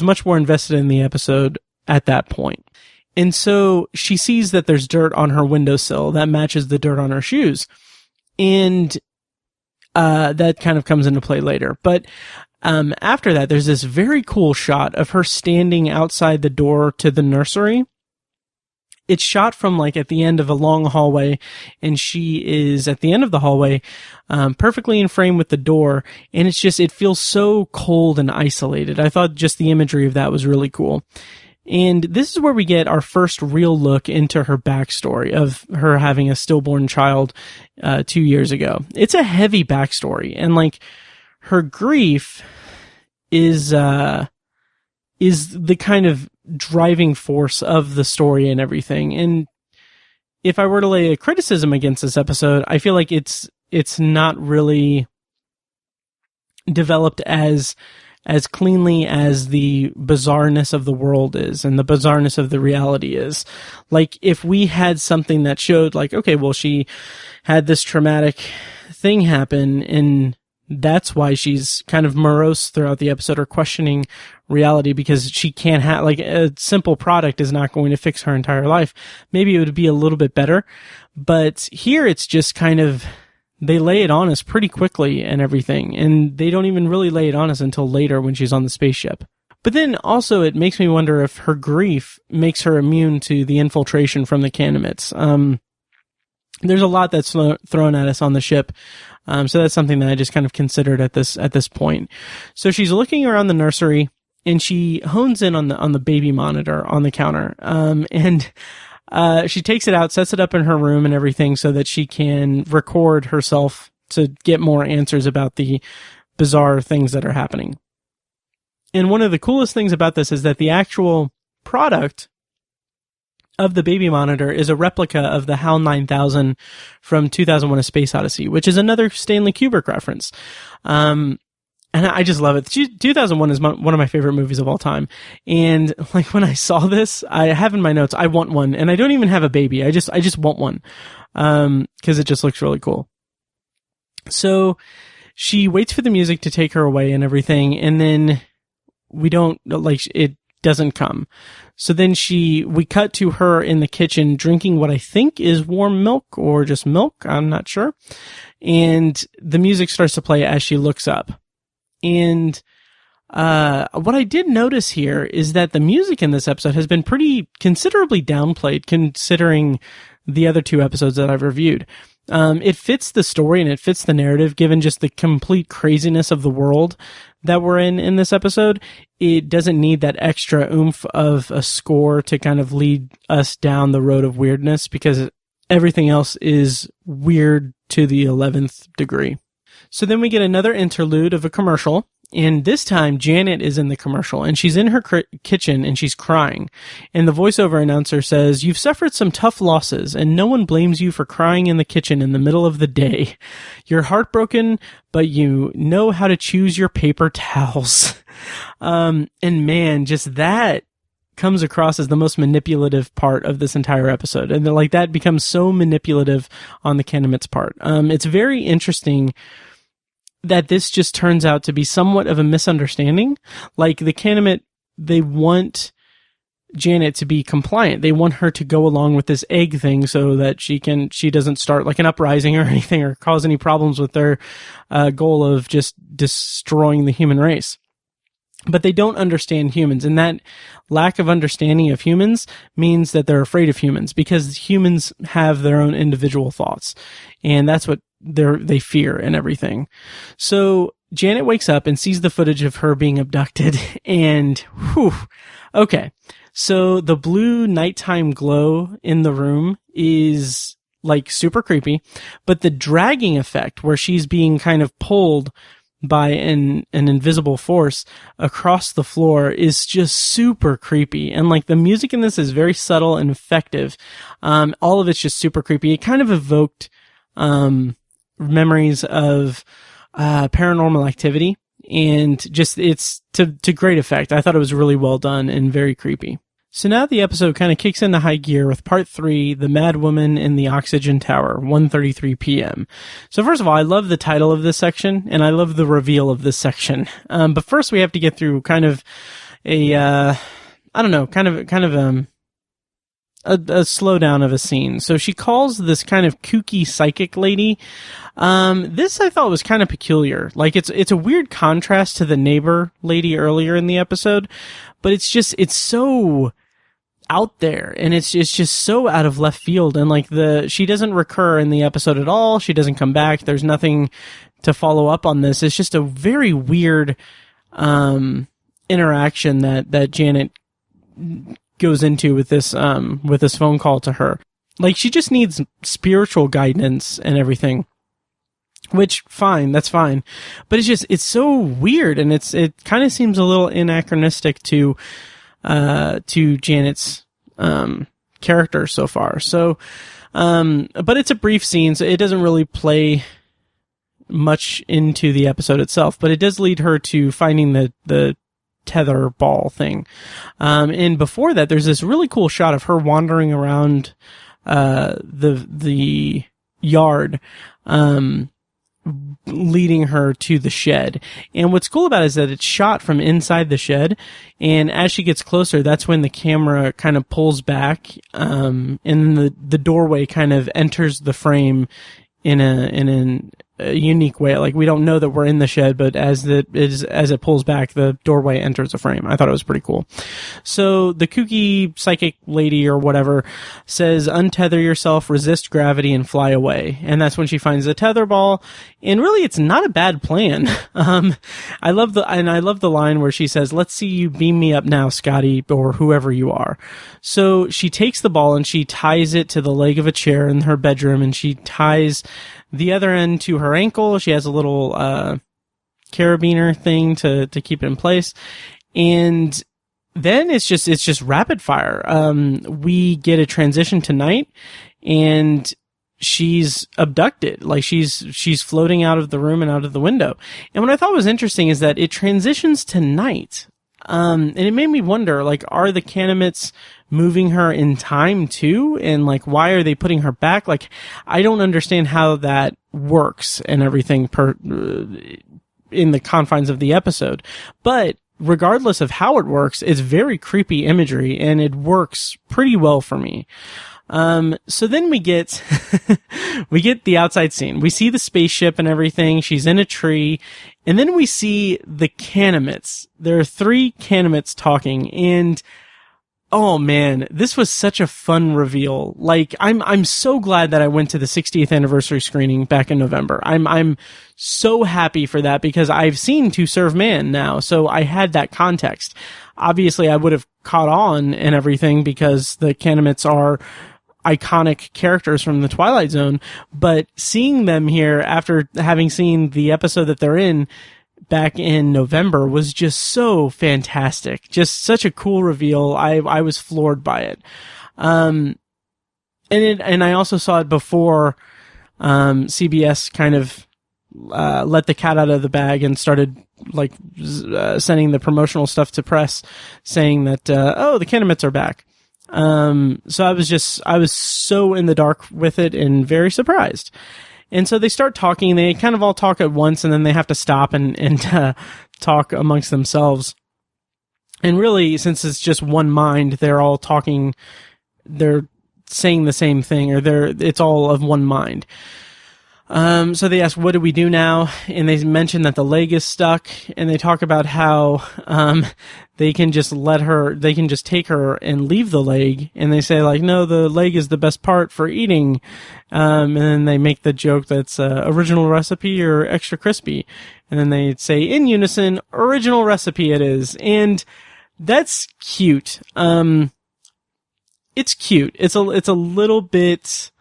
much more invested in the episode at that point. And so she sees that there's dirt on her windowsill that matches the dirt on her shoes. And that kind of comes into play later. But after that, there's this very cool shot of her standing outside the door to the nursery. It's shot from, like, at the end of a long hallway, and she is at the end of the hallway, perfectly in frame with the door. And it feels so cold and isolated. I thought just the imagery of that was really cool. And this is where we get our first real look into her backstory of her having a stillborn child 2 years ago. It's a heavy backstory, and, like, her grief is the kind of driving force of the story and everything. And if I were to lay a criticism against this episode, I feel like it's not really developed as cleanly as the bizarreness of the world is and the bizarreness of the reality is. Like, if we had something that showed, like, okay, well, she had this traumatic thing happen, and that's why she's kind of morose throughout the episode, or questioning reality because she can't have, like, a simple product is not going to fix her entire life. Maybe it would be a little bit better. But here it's just kind of, they lay it on us pretty quickly and everything, and they don't even really lay it on us until later when she's on the spaceship. But then also it makes me wonder if her grief makes her immune to the infiltration from the Canamets. There's a lot that's thrown at us on the ship, so that's something that I just kind of considered at this point. So she's looking around the nursery, and she hones in on the baby monitor on the counter, and she takes it out, sets it up in her room and everything so that she can record herself to get more answers about the bizarre things that are happening. And one of the coolest things about this is that the actual product of the baby monitor is a replica of the HAL 9000 from 2001: A Space Odyssey, which is another Stanley Kubrick reference. And I just love it. 2001 is one of my favorite movies of all time. And, like, when I saw this, I have in my notes, I want one. And I don't even have a baby. I just want one. 'Cause it just looks really cool. So she waits for the music to take her away and everything. And then it doesn't come. So then we cut to her in the kitchen drinking what I think is warm milk or just milk. I'm not sure. And the music starts to play as she looks up. And what I did notice here is that the music in this episode has been pretty considerably downplayed considering the other two episodes that I've reviewed. It fits the story and it fits the narrative given just the complete craziness of the world that we're in this episode. It doesn't need that extra oomph of a score to kind of lead us down the road of weirdness because everything else is weird to the 11th degree. So then we get another interlude of a commercial, And this time, Janet is in the commercial, and she's in her kitchen, and she's crying. And the voiceover announcer says, "You've suffered some tough losses, and no one blames you for crying in the kitchen in the middle of the day. You're heartbroken, but you know how to choose your paper towels." And man, just that comes across as the most manipulative part of this entire episode. And like that becomes so manipulative on the Canamit's part. It's very interesting that this just turns out to be somewhat of a misunderstanding. Like the Canamit, they want Janet to be compliant. They want her to go along with this egg thing so that she doesn't start like an uprising or anything or cause any problems with their goal of just destroying the human race. But they don't understand humans, and that lack of understanding of humans means that they're afraid of humans, because humans have their own individual thoughts, and that's what they fear and everything. So Janet wakes up and sees the footage of her being abducted, and whew, okay. So the blue nighttime glow in the room is like super creepy, but the dragging effect where she's being kind of pulled by an invisible force across the floor is just super creepy. And like the music in this is very subtle and effective. All of it's just super creepy. It kind of evoked memories of Paranormal Activity, and just it's to great effect. I thought it was really well done and very creepy. So now the episode kind of kicks into high gear with part 3, The Mad Woman in the Oxygen Tower, 1:33 p.m. So first of all, I love the title of this section, and I love the reveal of this section. But first we have to get through kind of a slowdown of a scene. So she calls this kind of kooky psychic lady. This I thought was kind of peculiar. Like it's a weird contrast to the neighbor lady earlier in the episode, but it's so out there, and it's just so out of left field. And like she doesn't recur in the episode at all. She doesn't come back. There's nothing to follow up on this. It's just a very weird interaction that Janet goes into with this phone call to her. Like she just needs spiritual guidance and everything, which that's fine, but it's so weird, and it kind of seems a little anachronistic to Janet's character so far. So but it's a brief scene, so it doesn't really play much into the episode itself, but it does lead her to finding the tether ball thing. And before that, there's this really cool shot of her wandering around the yard, leading her to the shed. And what's cool about it is that it's shot from inside the shed, and as she gets closer, that's when the camera kind of pulls back, and the doorway kind of enters the frame in a unique way. Like we don't know that we're in the shed, but as it pulls back, the doorway enters the frame. I thought it was pretty cool. So the kooky psychic lady or whatever says, "Untether yourself, resist gravity, and fly away." And that's when she finds the tether ball. And really, it's not a bad plan. I love the line where she says, "Let's see you beam me up now, Scotty," or whoever you are. So she takes the ball and she ties it to the leg of a chair in her bedroom, and she ties the other end to her ankle. She has a little carabiner thing to keep it in place, and then it's just rapid fire. We get a transition to night, and she's abducted. Like she's floating out of the room and out of the window. And what I thought was interesting is that it transitions to night. And it made me wonder, like, are the Canamits moving her in time too? And like, why are they putting her back? Like, I don't understand how that works and everything in the confines of the episode. But regardless of how it works, it's very creepy imagery, and it works pretty well for me. So then we get the outside scene. We see the spaceship and everything. She's in a tree. And then we see the Canamits. There are 3 Canamits talking, and oh man, this was such a fun reveal. Like, I'm so glad that I went to the 60th anniversary screening back in November. I'm so happy for that, because I've seen To Serve Man now, so I had that context. Obviously, I would have caught on and everything because the Canamits are iconic characters from the Twilight Zone, but seeing them here after having seen the episode that they're in back in November was just so fantastic. Just such a cool reveal. I was floored by it. And I also saw it before CBS kind of let the cat out of the bag and started sending the promotional stuff to press, saying that the Candidmates are back. So I was so in the dark with it and very surprised. And so they start talking. They kind of all talk at once, and then they have to stop and talk amongst themselves. And really, since it's just one mind, they're all talking. They're saying the same thing, or it's all of one mind. So they ask, what do we do now? And they mention that the leg is stuck, and they talk about how, they can just take her and leave the leg. And they say no, the leg is the best part for eating. And then they make the joke that's, original recipe or extra crispy. And then they say in unison, original recipe it is. And that's cute. It's cute. It's a little bit,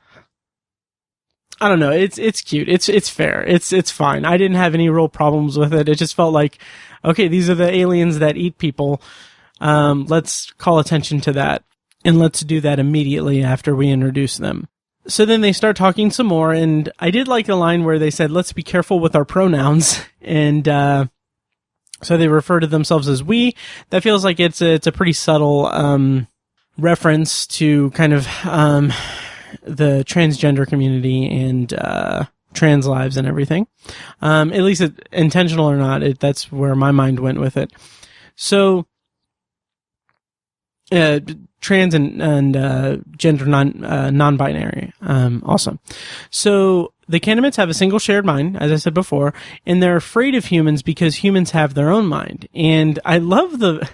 I don't know. It's cute. It's fair. It's fine. I didn't have any real problems with it. It just felt like, okay, these are the aliens that eat people. Let's call attention to that, and let's do that immediately after we introduce them. So then they start talking some more, and I did like a line where they said, let's be careful with our pronouns. And, so they refer to themselves as we. That feels like it's a pretty subtle, reference to kind of, the transgender community and trans lives and everything. At least intentional or not, that's where my mind went with it. So, trans and gender non-binary. Awesome. So the Candidmates have a single shared mind, as I said before, and they're afraid of humans because humans have their own mind. And I love the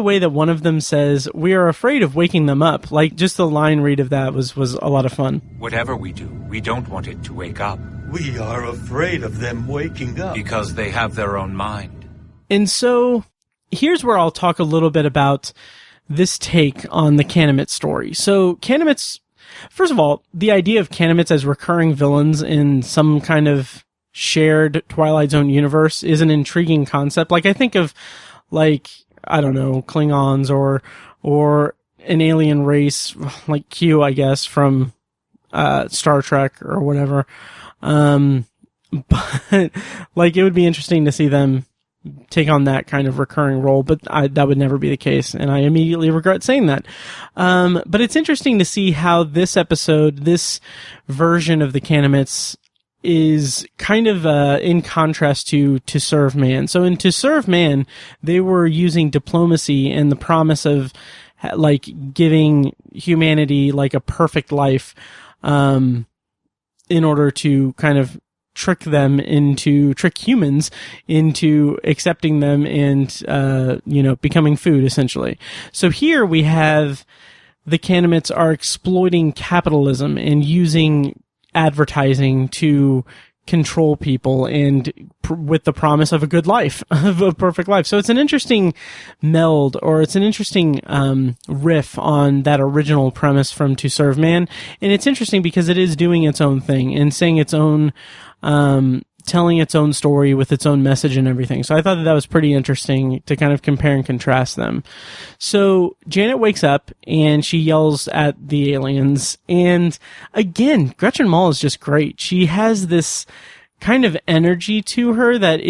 way that one of them says, we are afraid of waking them up. Just the line read of that was a lot of fun. Whatever we do, we don't want it to wake up. We are afraid of them waking up. Because they have their own mind. And so here's where I'll talk a little bit about this take on the Candidmate story. So Candidmates, first of all, the idea of Candidmates as recurring villains in some kind of shared Twilight Zone universe is an intriguing concept. I think of, I don't know, Klingons or an alien race like Q, I guess, from Star Trek or whatever. But it would be interesting to see them take on that kind of recurring role, but that would never be the case, and I immediately regret saying that. But it's interesting to see how this episode, this version of the Candidmates, is kind of in contrast to Serve Man. So in To Serve Man, they were using diplomacy and the promise of giving humanity a perfect life in order to kind of trick humans into accepting them and, becoming food, essentially. So here we have the Candidmates are exploiting capitalism and using advertising to control people and with the promise of a good life, of a perfect life. So it's an interesting meld, or it's an interesting riff on that original premise from To Serve Man. And it's interesting because it is doing its own thing and saying its own, telling its own story with its own message and everything. So I thought that was pretty interesting to kind of compare and contrast them. So Janet wakes up and she yells at the aliens. And again, Gretchen Mol is just great. She has this kind of energy to her that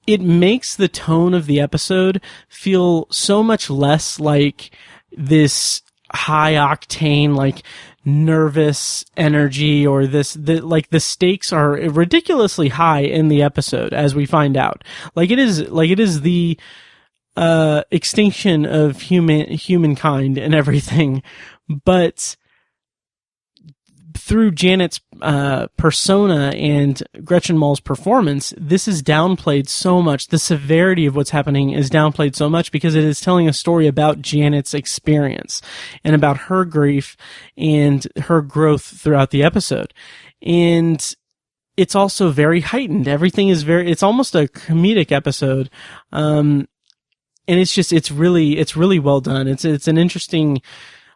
it makes the tone of the episode feel so much less like this high octane, nervous energy, or the stakes are ridiculously high in the episode, as we find out. It is the extinction of humankind and everything, but through Janet's persona and Gretchen Mol's performance, this is downplayed so much. The severity of what's happening is downplayed so much because it is telling a story about Janet's experience and about her grief and her growth throughout the episode. And it's also very heightened. Everything is it's almost a comedic episode. And it's really well done. It's an interesting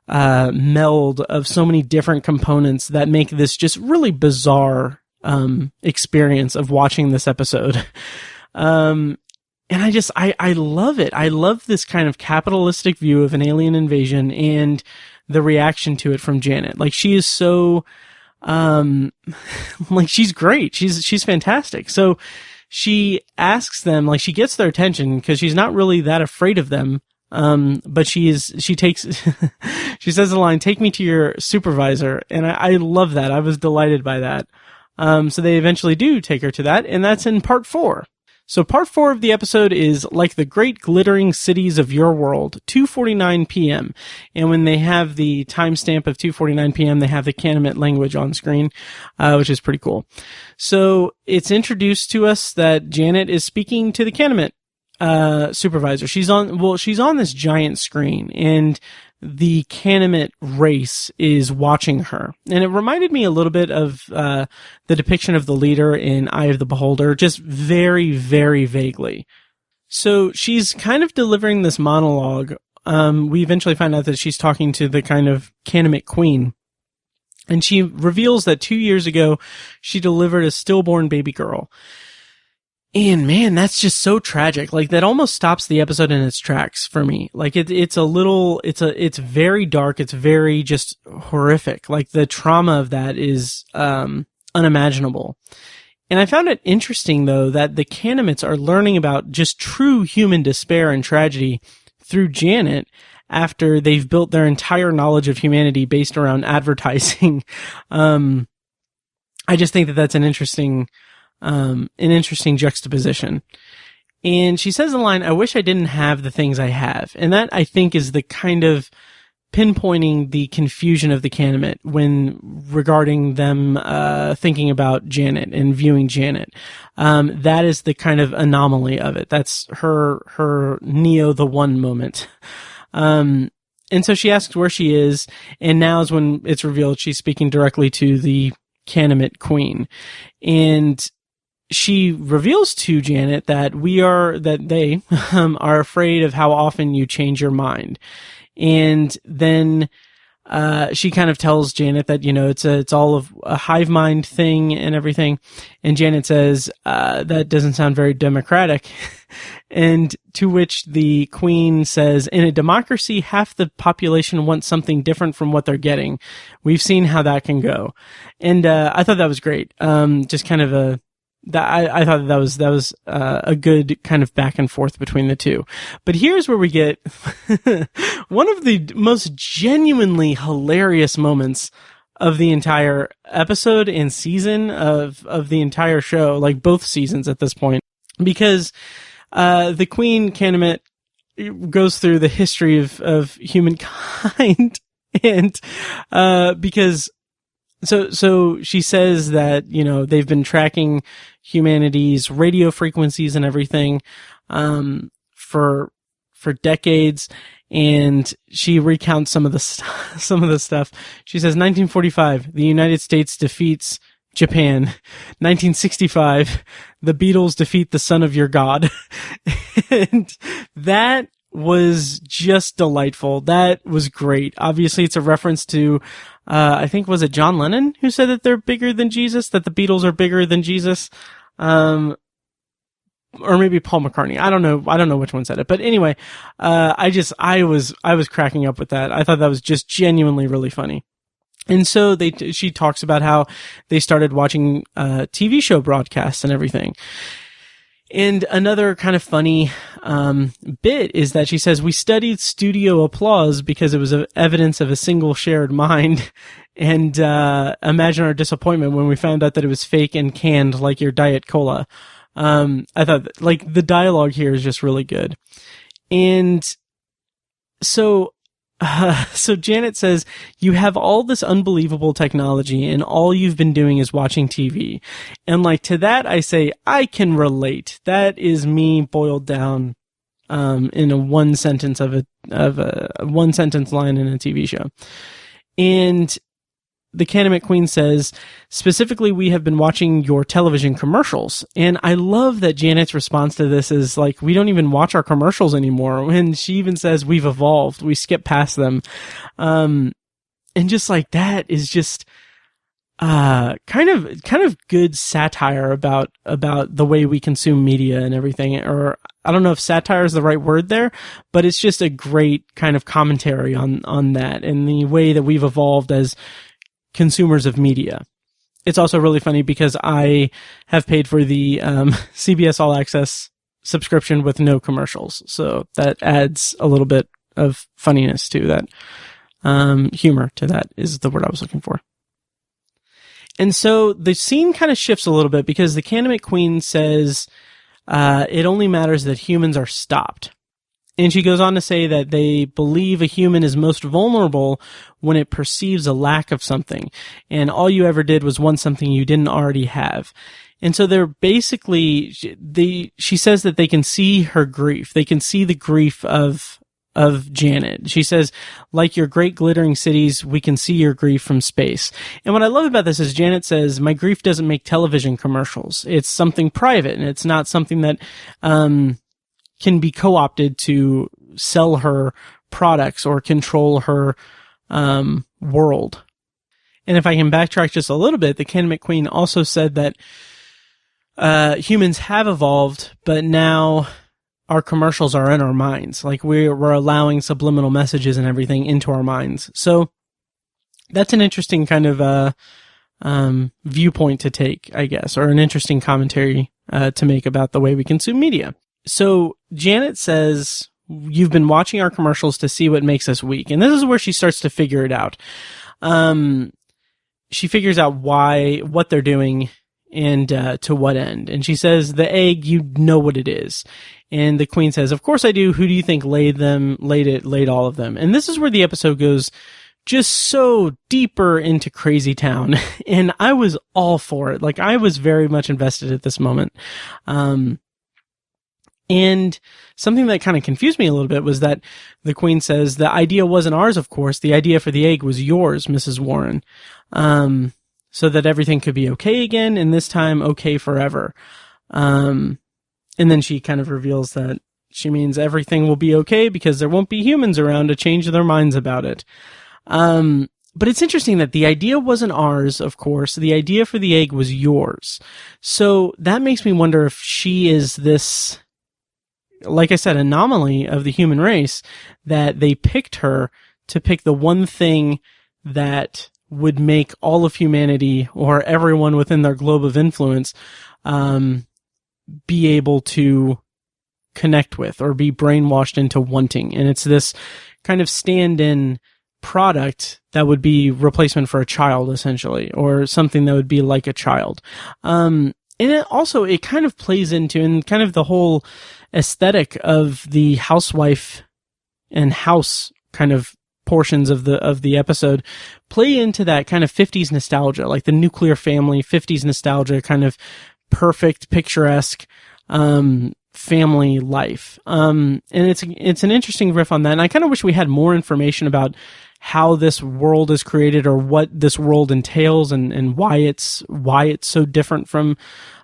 meld of so many different components that make this just really bizarre experience of watching this episode. And I love it. I love this kind of capitalistic view of an alien invasion and the reaction to it from Janet. Like, she is so, like, she's great. She's fantastic. So she asks them, like, she gets their attention because she's not really that afraid of them. But she takes, she says the line, "Take me to your supervisor." And I love that. I was delighted by that. So they eventually do take her to that, and that's in part 4. So part 4 of the episode is "Like the Great Glittering Cities of Your World," 2:49 p.m. And when they have the timestamp of 2:49 p.m., they have the Canomit language on screen, which is pretty cool. So it's introduced to us that Janet is speaking to the Canomit supervisor. She's on this giant screen, and the Canomit race is watching her. And it reminded me a little bit of the depiction of the leader in Eye of the Beholder, just very, very vaguely. So she's kind of delivering this monologue. We eventually find out that she's talking to the kind of Canomit queen. And she reveals that 2 years ago, she delivered a stillborn baby girl. And man, that's just so tragic. Like, that almost stops the episode in its tracks for me. Like, it's very dark. It's very just horrific. Like, the trauma of that is, unimaginable. And I found it interesting, though, that the Canomits are learning about just true human despair and tragedy through Janet after they've built their entire knowledge of humanity based around advertising. I just think that that's an interesting juxtaposition. And she says the line, "I wish I didn't have the things I have." And that, I think, is the kind of pinpointing the confusion of the Canomit when regarding them thinking about Janet and viewing Janet. That is the kind of anomaly of it. That's her Neo the One moment. And so she asks where she is, and now is when it's revealed she's speaking directly to the Canomit queen. And she reveals to Janet that they are afraid of how often you change your mind. And then she kind of tells Janet that, it's all of a hive mind thing and everything. And Janet says, that doesn't sound very democratic. And to which the queen says, "In a democracy, half the population wants something different from what they're getting. We've seen how that can go." And I thought that was great. Just kind of I thought that was a good kind of back and forth between the two. But here's where we get one of the most genuinely hilarious moments of the entire episode and season of the entire show, like both seasons at this point, because the Queen Canomit goes through the history of humankind, and because So she says that, they've been tracking humanity's radio frequencies and everything, for decades. And she recounts some of the stuff. She says, 1945, the United States defeats Japan. 1965, the Beatles defeat the son of your god. And that was just delightful. That was great. Obviously, it's a reference to, I think, was it John Lennon who said that they're bigger than Jesus, that the Beatles are bigger than Jesus? Or maybe Paul McCartney. I don't know which one said it. But anyway, I was cracking up with that. I thought that was just genuinely really funny. And so she talks about how they started watching, TV show broadcasts and everything. And another kind of funny bit is that she says, "We studied studio applause because it was evidence of a single shared mind. And imagine our disappointment when we found out that it was fake and canned like your Diet Cola." I thought, like, the dialogue here is just really good. And so Janet says, "You have all this unbelievable technology and all you've been doing is watching TV." And like, to that I say, I can relate. That is me boiled down, in a one sentence line in a TV show. And the Canomit Queen says, "Specifically, we have been watching your television commercials." And I love that Janet's response to this is like, we don't even watch our commercials anymore. And she even says, "We've evolved. We skip past them." And just like, that is just, kind of good satire about the way we consume media and everything. Or I don't know if satire is the right word there, but it's just a great kind of commentary on that and the way that we've evolved as consumers of media. It's also really funny because I have paid for the CBS All-Access subscription with no commercials, so that adds a little bit of funniness to that. Humor to that is the word I was looking for. And so the scene kind of shifts a little bit because the Candidate Queen says it only matters that humans are stopped. And she goes on to say that they believe a human is most vulnerable when it perceives a lack of something. And all you ever did was want something you didn't already have. And so they're basically, she says that they can see her grief. They can see the grief of Janet. She says, like your great glittering cities, we can see your grief from space. And what I love about this is Janet says, my grief doesn't make television commercials. It's something private, and it's not something that can be co-opted to sell her products or control her world. And if I can backtrack just a little bit, the Candidate Queen also said that humans have evolved, but now our commercials are in our minds. Like we're allowing subliminal messages and everything into our minds. So that's an interesting kind of viewpoint to take, I guess, or an interesting commentary to make about the way we consume media. So Janet says, you've been watching our commercials to see what makes us weak. And this is where she starts to figure it out. She figures out what they're doing and to what end. And she says, the egg, you know what it is. And the Queen says, of course I do. Who do you think laid all of them? And this is where the episode goes just so deeper into Crazy Town. And I was all for it. Like, I was very much invested at this moment. And something that kind of confused me a little bit was that the Queen says, the idea wasn't ours, of course. The idea for the egg was yours, Mrs. Warren. So that everything could be okay again, and this time okay forever. And then she kind of reveals that she means everything will be okay because there won't be humans around to change their minds about it. But it's interesting that the idea wasn't ours, of course. The idea for the egg was yours. So that makes me wonder if she is this, like I said, anomaly of the human race, that they picked her to pick the one thing that would make all of humanity or everyone within their globe of influence be able to connect with or be brainwashed into wanting. And it's this kind of stand-in product that would be replacement for a child, essentially, or something that would be like a child. And it kind of plays into, and kind of the whole aesthetic of the housewife and house kind of portions of the episode play into that kind of 50s nostalgia, like the nuclear family, 50s nostalgia, kind of perfect, picturesque family life. And it's an interesting riff on that. And I kind of wish we had more information about how this world is created or what this world entails and why it's so different from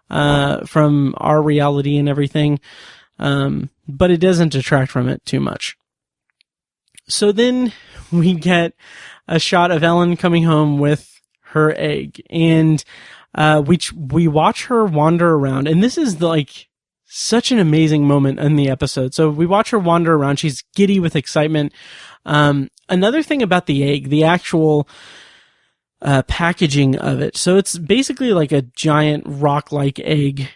our reality and everything. But it doesn't detract from it too much. So then we get a shot of Ellen coming home with her egg, and we watch her wander around, and this is like such an amazing moment in the episode. So we watch her wander around. She's giddy with excitement. Another thing about the egg, the actual packaging of it. So it's basically like a giant rock-like egg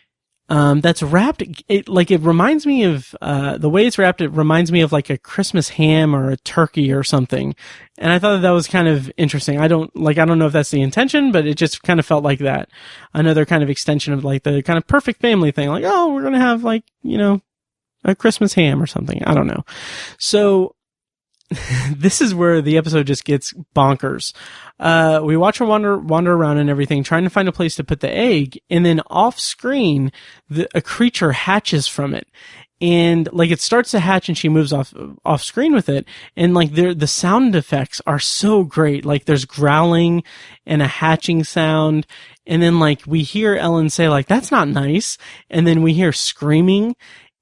that's wrapped. It reminds me of the way it's wrapped. It reminds me of like a Christmas ham or a turkey or something. And I thought that was kind of interesting. I don't know if that's the intention, but it just kind of felt like that. Another kind of extension of like the kind of perfect family thing. Like, oh, we're gonna have like, a Christmas ham or something. I don't know. So this is where the episode just gets bonkers. We watch her wander around and everything, trying to find a place to put the egg, and then off screen, a creature hatches from it. And like it starts to hatch and she moves off screen with it. And like the sound effects are so great. Like there's growling and a hatching sound. And then like we hear Ellen say like, that's not nice. And then we hear screaming.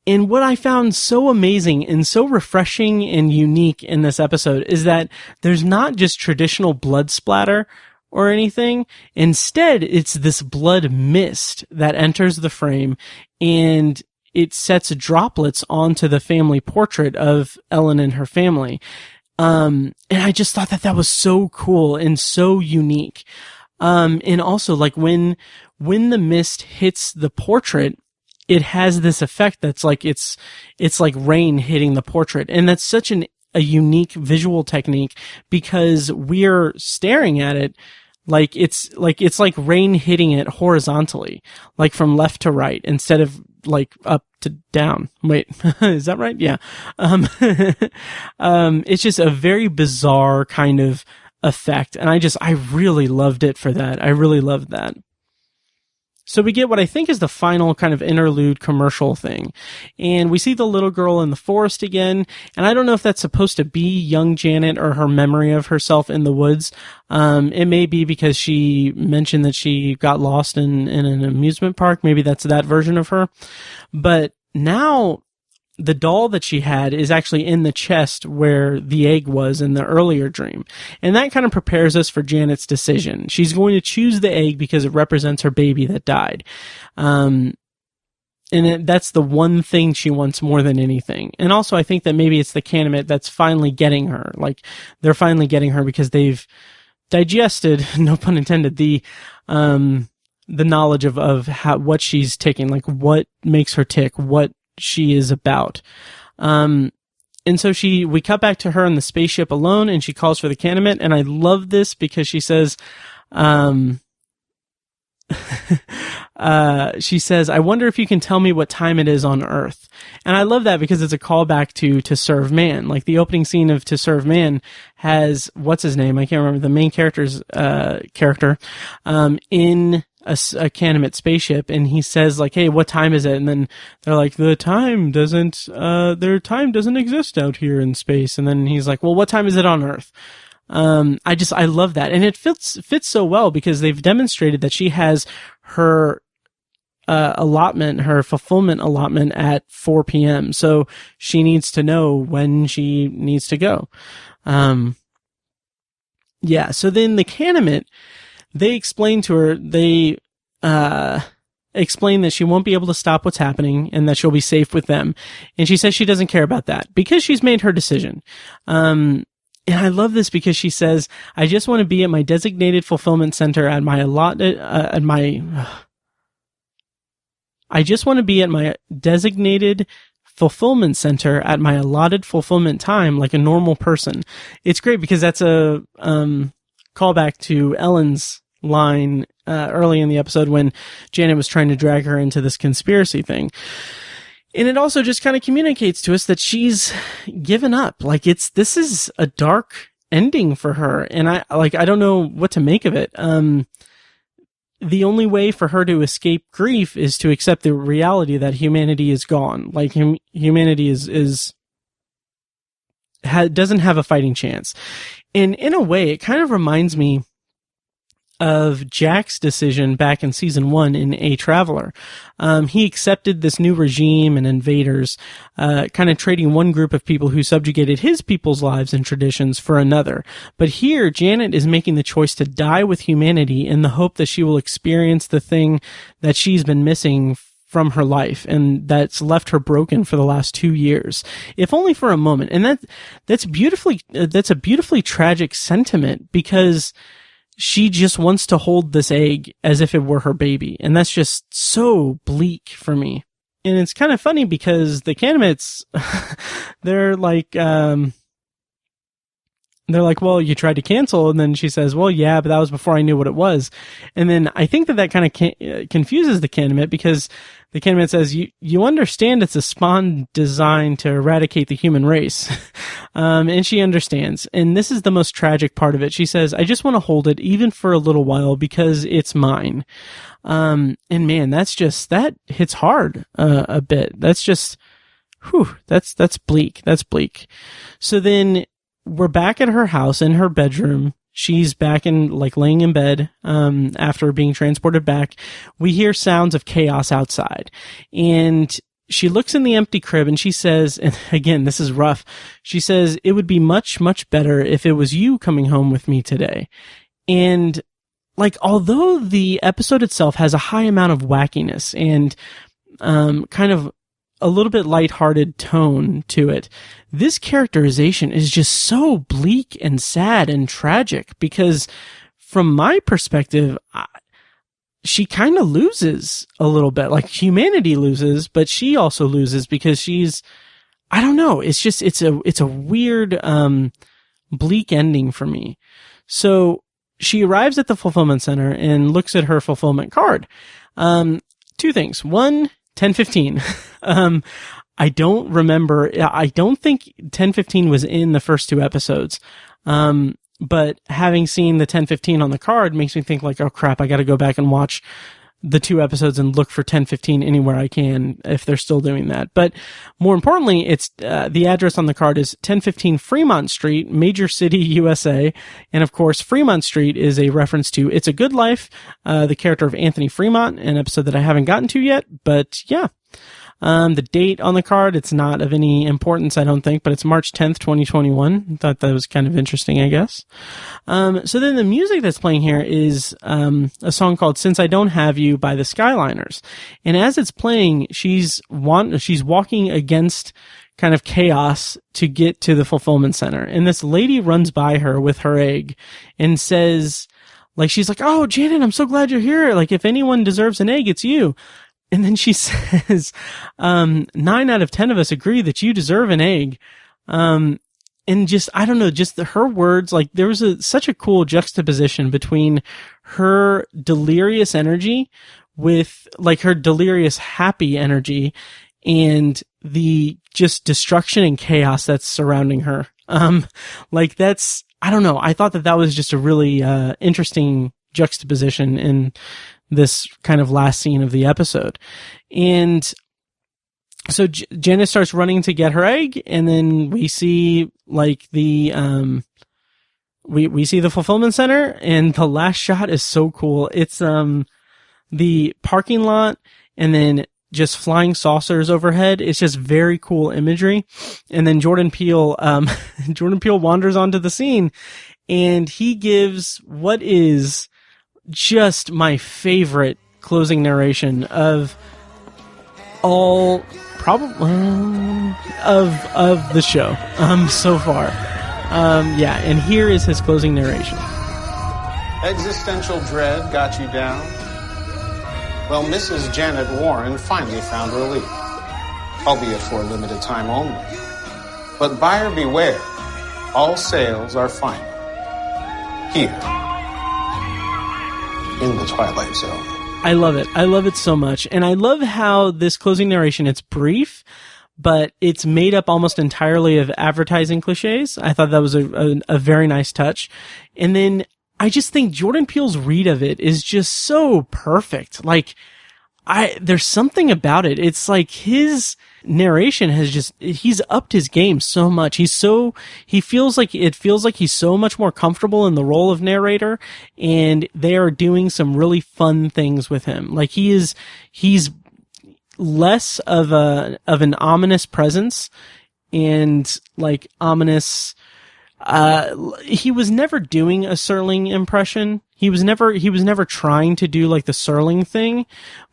And what I found so amazing and so refreshing and unique in this episode is that there's not just traditional blood splatter or anything. Instead, it's this blood mist that enters the frame, and it sets droplets onto the family portrait of Ellen and her family. And I just thought that was so cool and so unique. And also, like, when the mist hits the portrait, it has this effect that's like, it's like rain hitting the portrait. And that's such a unique visual technique, because we're staring at it like it's like rain hitting it horizontally, like from left to right instead of like up to down. Wait, is that right? Yeah. It's just a very bizarre kind of effect. And I really loved it for that. I really loved that. So we get what I think is the final kind of interlude commercial thing. And we see the little girl in the forest again. And I don't know if that's supposed to be young Janet or her memory of herself in the woods. It may be because she mentioned that she got lost in an amusement park. Maybe that's that version of her. But now the doll that she had is actually in the chest where the egg was in the earlier dream. And that kind of prepares us for Janet's decision. She's going to choose the egg because it represents her baby that died. And that's the one thing she wants more than anything. And also I think that maybe it's the Canimate that's finally getting her. Like, they're finally getting her because they've digested, no pun intended, the knowledge of what she's taking, like what makes her tick, what she is about. And so we cut back to her in the spaceship alone, and she calls for the Canimate. And I love this because she says, she says, "I wonder if you can tell me what time it is on Earth." And I love that because it's a callback to Serve Man. Like, the opening scene of To Serve Man has, what's his name? I can't remember the main character's character, in a Canimate spaceship, and he says, like, "Hey, what time is it?" And then they're like, their time doesn't exist out here in space. And then he's like, "Well, what time is it on Earth?" I love that. And it fits so well because they've demonstrated that she has her her fulfillment allotment at 4 p.m. So she needs to know when she needs to go. Yeah. So then the Canimate, they explain to her, explain that she won't be able to stop what's happening and that she'll be safe with them. And she says she doesn't care about that because she's made her decision. And I love this because she says, "I just want to be at my designated fulfillment center at my I just want to be at my designated fulfillment center at my allotted fulfillment time like a normal person." It's great because that's a callback to Ellen's line early in the episode when Janet was trying to drag her into this conspiracy thing. And it also just kind of communicates to us that she's given up. Like, this is a dark ending for her. And I don't know what to make of it. The only way for her to escape grief is to accept the reality that humanity is gone. Like, humanity doesn't have a fighting chance. And in a way, it kind of reminds me of Jack's decision back in season 1 in A Traveler. He accepted this new regime and invaders, kind of trading one group of people who subjugated his people's lives and traditions for another. But here, Janet is making the choice to die with humanity in the hope that she will experience the thing that she's been missing from her life and that's left her broken for the last 2 years, if only for a moment. And that's a beautifully tragic sentiment because she just wants to hold this egg as if it were her baby. And that's just so bleak for me. And it's kind of funny because the Canimates, they're like, "Well, you tried to cancel." And then she says, "Well, yeah, but that was before I knew what it was." And then I think that kind of confuses the Canimate because the Canimate says, you understand it's a spawn designed to eradicate the human race." And she understands. And this is the most tragic part of it. She says, "I just want to hold it even for a little while because it's mine." And man, that hits hard a bit. That's just, that's bleak. That's bleak. So then we're back at her house in her bedroom. She's back laying in bed, after being transported back. We hear sounds of chaos outside, and she looks in the empty crib and she says, and again, this is rough. She says, "It would be much, much better if it was you coming home with me today." And like, although the episode itself has a high amount of wackiness and kind of a little bit lighthearted tone to it, this characterization is just so bleak and sad and tragic because from my perspective, she kind of loses a little bit. Like, humanity loses, but she also loses because she's, I don't know, it's just, it's a weird, bleak ending for me. So she arrives at the fulfillment center and looks at her fulfillment card. Two things. One, 1015. I don't remember. I don't think 1015 was in the first two episodes. But having seen the 1015 on the card makes me think like, oh crap, I got to go back and watch the two episodes and look for 1015 anywhere I can if they're still doing that. But more importantly, it's the address on the card is 1015 Fremont Street, Major City, USA. And of course, Fremont Street is a reference to It's a Good Life, the character of Anthony Fremont, an episode that I haven't gotten to yet. But yeah. The date on the card, it's not of any importance, I don't think, but it's March 10th, 2021. Thought that was kind of interesting, I guess. So then the music that's playing here is, a song called Since I Don't Have You by the Skyliners. And as it's playing, she's walking against kind of chaos to get to the fulfillment center. And this lady runs by her with her egg and says, like, she's like, oh, Janet, I'm so glad you're here. Like, if anyone deserves an egg, it's you. And then she says, 9 out of 10 of us agree that you deserve an egg. And just, I don't know, just her words, like there was such a cool juxtaposition between her delirious energy with like her delirious happy energy and the just destruction and chaos that's surrounding her. Like that's, I don't know. I thought that was just a really, interesting juxtaposition in this kind of last scene of the episode. And so Janet starts running to get her egg, and then we see like the we see the fulfillment center, and the last shot is so cool. It's the parking lot and then just flying saucers overhead. It's just very cool imagery. And then Jordan Peele wanders onto the scene, and he gives what is just my favorite closing narration of all, probably, of the show, so far. Yeah, and here is his closing narration. Existential dread got you down? Well, Mrs. Janet Warren finally found relief, albeit for a limited time only. But buyer beware, all sales are final. Here. In the Twilight Zone. I love it. I love it so much. And I love how this closing narration, it's brief, but it's made up almost entirely of advertising cliches. I thought that was a very nice touch. And then I just think Jordan Peele's read of it is just so perfect. Like, there's something about it. It's like his narration he's upped his game so much. It feels like he's so much more comfortable in the role of narrator, and they are doing some really fun things with him. Like he's less of an ominous presence and like ominous, he was never doing a Serling impression. He was never trying to do like the Serling thing,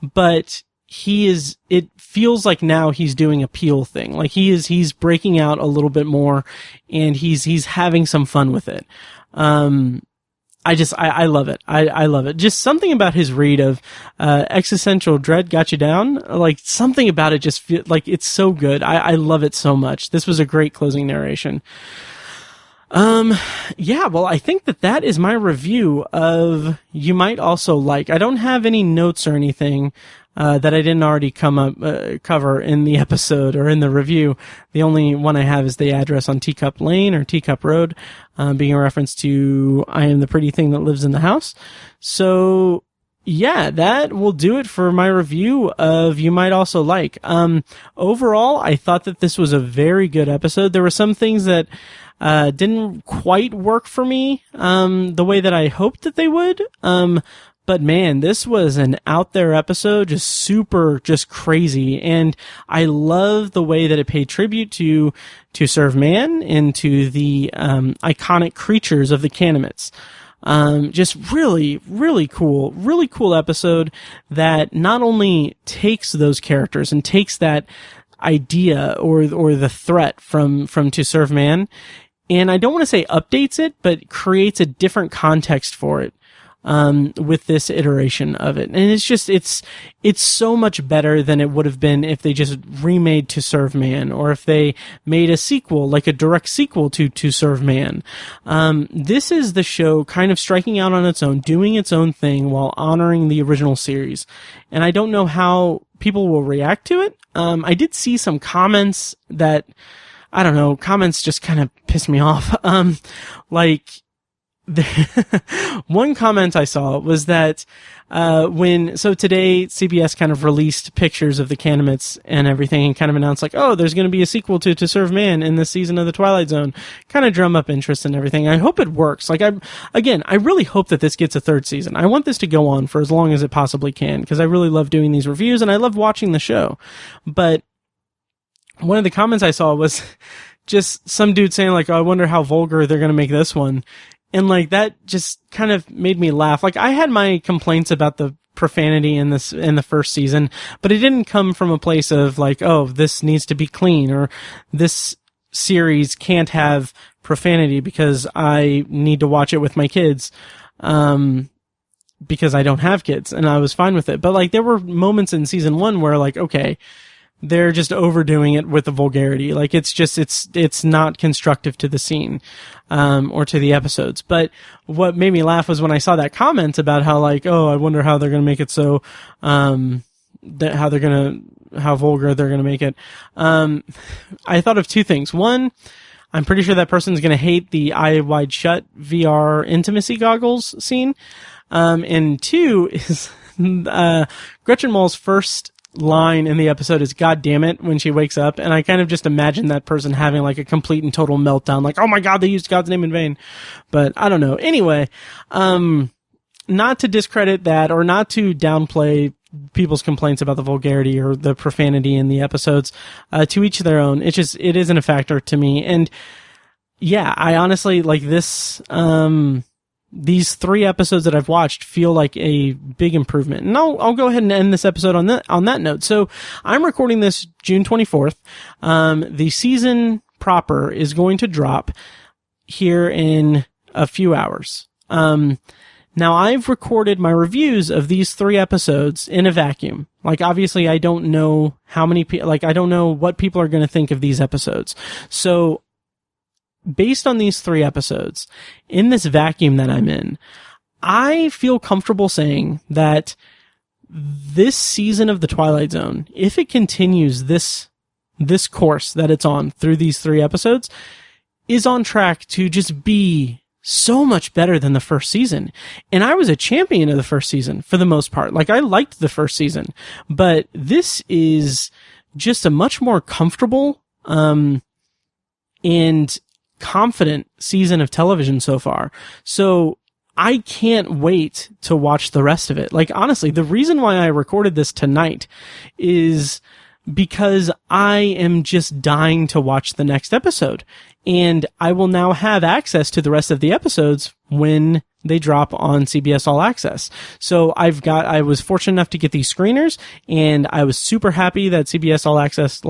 but it feels like now he's doing a Peele thing. Like he's breaking out a little bit more, and he's having some fun with it. I love it. I love it. Just something about his read of, existential dread got you down. Like something about it just feel like it's so good. I love it so much. This was a great closing narration. Yeah, well, I think that is my review of You Might Also Like. I don't have any notes or anything, that I didn't already cover in the episode or in the review. The only one I have is the address on Teacup Lane or Teacup Road, being a reference to I am the pretty thing that lives in the house. So, yeah, that will do it for my review of You Might Also Like. Overall, I thought that this was a very good episode. There were some things that didn't quite work for me the way that I hoped that they would. But man, this was an out there episode, just crazy. And I love the way that it paid tribute to Serve Man and to the iconic creatures of the Canamitz. Just really, really cool episode that not only takes those characters and takes that idea or the threat from To Serve Man, and I don't want to say updates it, but creates a different context for it. With this iteration of it. And it's so much better than it would have been if they just remade To Serve Man, or if they made a sequel, like a direct sequel to Serve Man. This is the show kind of striking out on its own, doing its own thing while honoring the original series. And I don't know how people will react to it. I did see some comments that, I don't know, comments just kind of piss me off. One comment I saw was that today CBS kind of released pictures of the Candidmates and everything, and kind of announced like, oh, there's going to be a sequel to Serve Man in this season of the Twilight Zone, kind of drum up interest and everything. I hope it works. Like, I really hope that this gets a third season. I want this to go on for as long as it possibly can, because I really love doing these reviews and I love watching the show. But one of the comments I saw was just some dude saying like, oh, I wonder how vulgar they're going to make this one. And like, that just kind of made me laugh. Like, I had my complaints about the profanity in the first season, but it didn't come from a place of like, oh, this needs to be clean, or this series can't have profanity because I need to watch it with my kids, because I don't have kids, and I was fine with it. But like, there were moments in season 1 where like, okay, they're just overdoing it with the vulgarity. Like, it's not constructive to the scene, or to the episodes. But what made me laugh was when I saw that comment about how like, oh, I wonder how they're going to make it so, how vulgar they're going to make it. I thought of two things. One, I'm pretty sure that person's going to hate the Eye Wide Shut VR intimacy goggles scene. And two is, Gretchen Mol's first line in the episode is "God damn it" when she wakes up, and I kind of just imagine that person having like a complete and total meltdown, like, oh my god, they used God's name in vain. But I don't know. Anyway, not to discredit that or not to downplay people's complaints about the vulgarity or the profanity in the episodes, to each their own. It isn't a factor to me. And yeah, I honestly like this, these 3 episodes that I've watched feel like a big improvement. And I'll go ahead and end this episode on that note. So I'm recording this June 24th. The season proper is going to drop here in a few hours. Now I've recorded my reviews of these 3 episodes in a vacuum. Like, obviously I don't know how many I don't know what people are going to think of these episodes. So based on these 3 episodes, in this vacuum that I'm in, I feel comfortable saying that this season of The Twilight Zone, if it continues this course that it's on through these 3 episodes, is on track to just be so much better than the first season. And I was a champion of the first season for the most part. Like, I liked the first season, but this is just a much more comfortable, and confident season of television so far. So I can't wait to watch the rest of it. Like, honestly, the reason why I recorded this tonight is because I am just dying to watch the next episode. And I will now have access to the rest of the episodes when they drop on CBS All-Access. So I was fortunate enough to get these screeners, and I was super happy that CBS All-Access,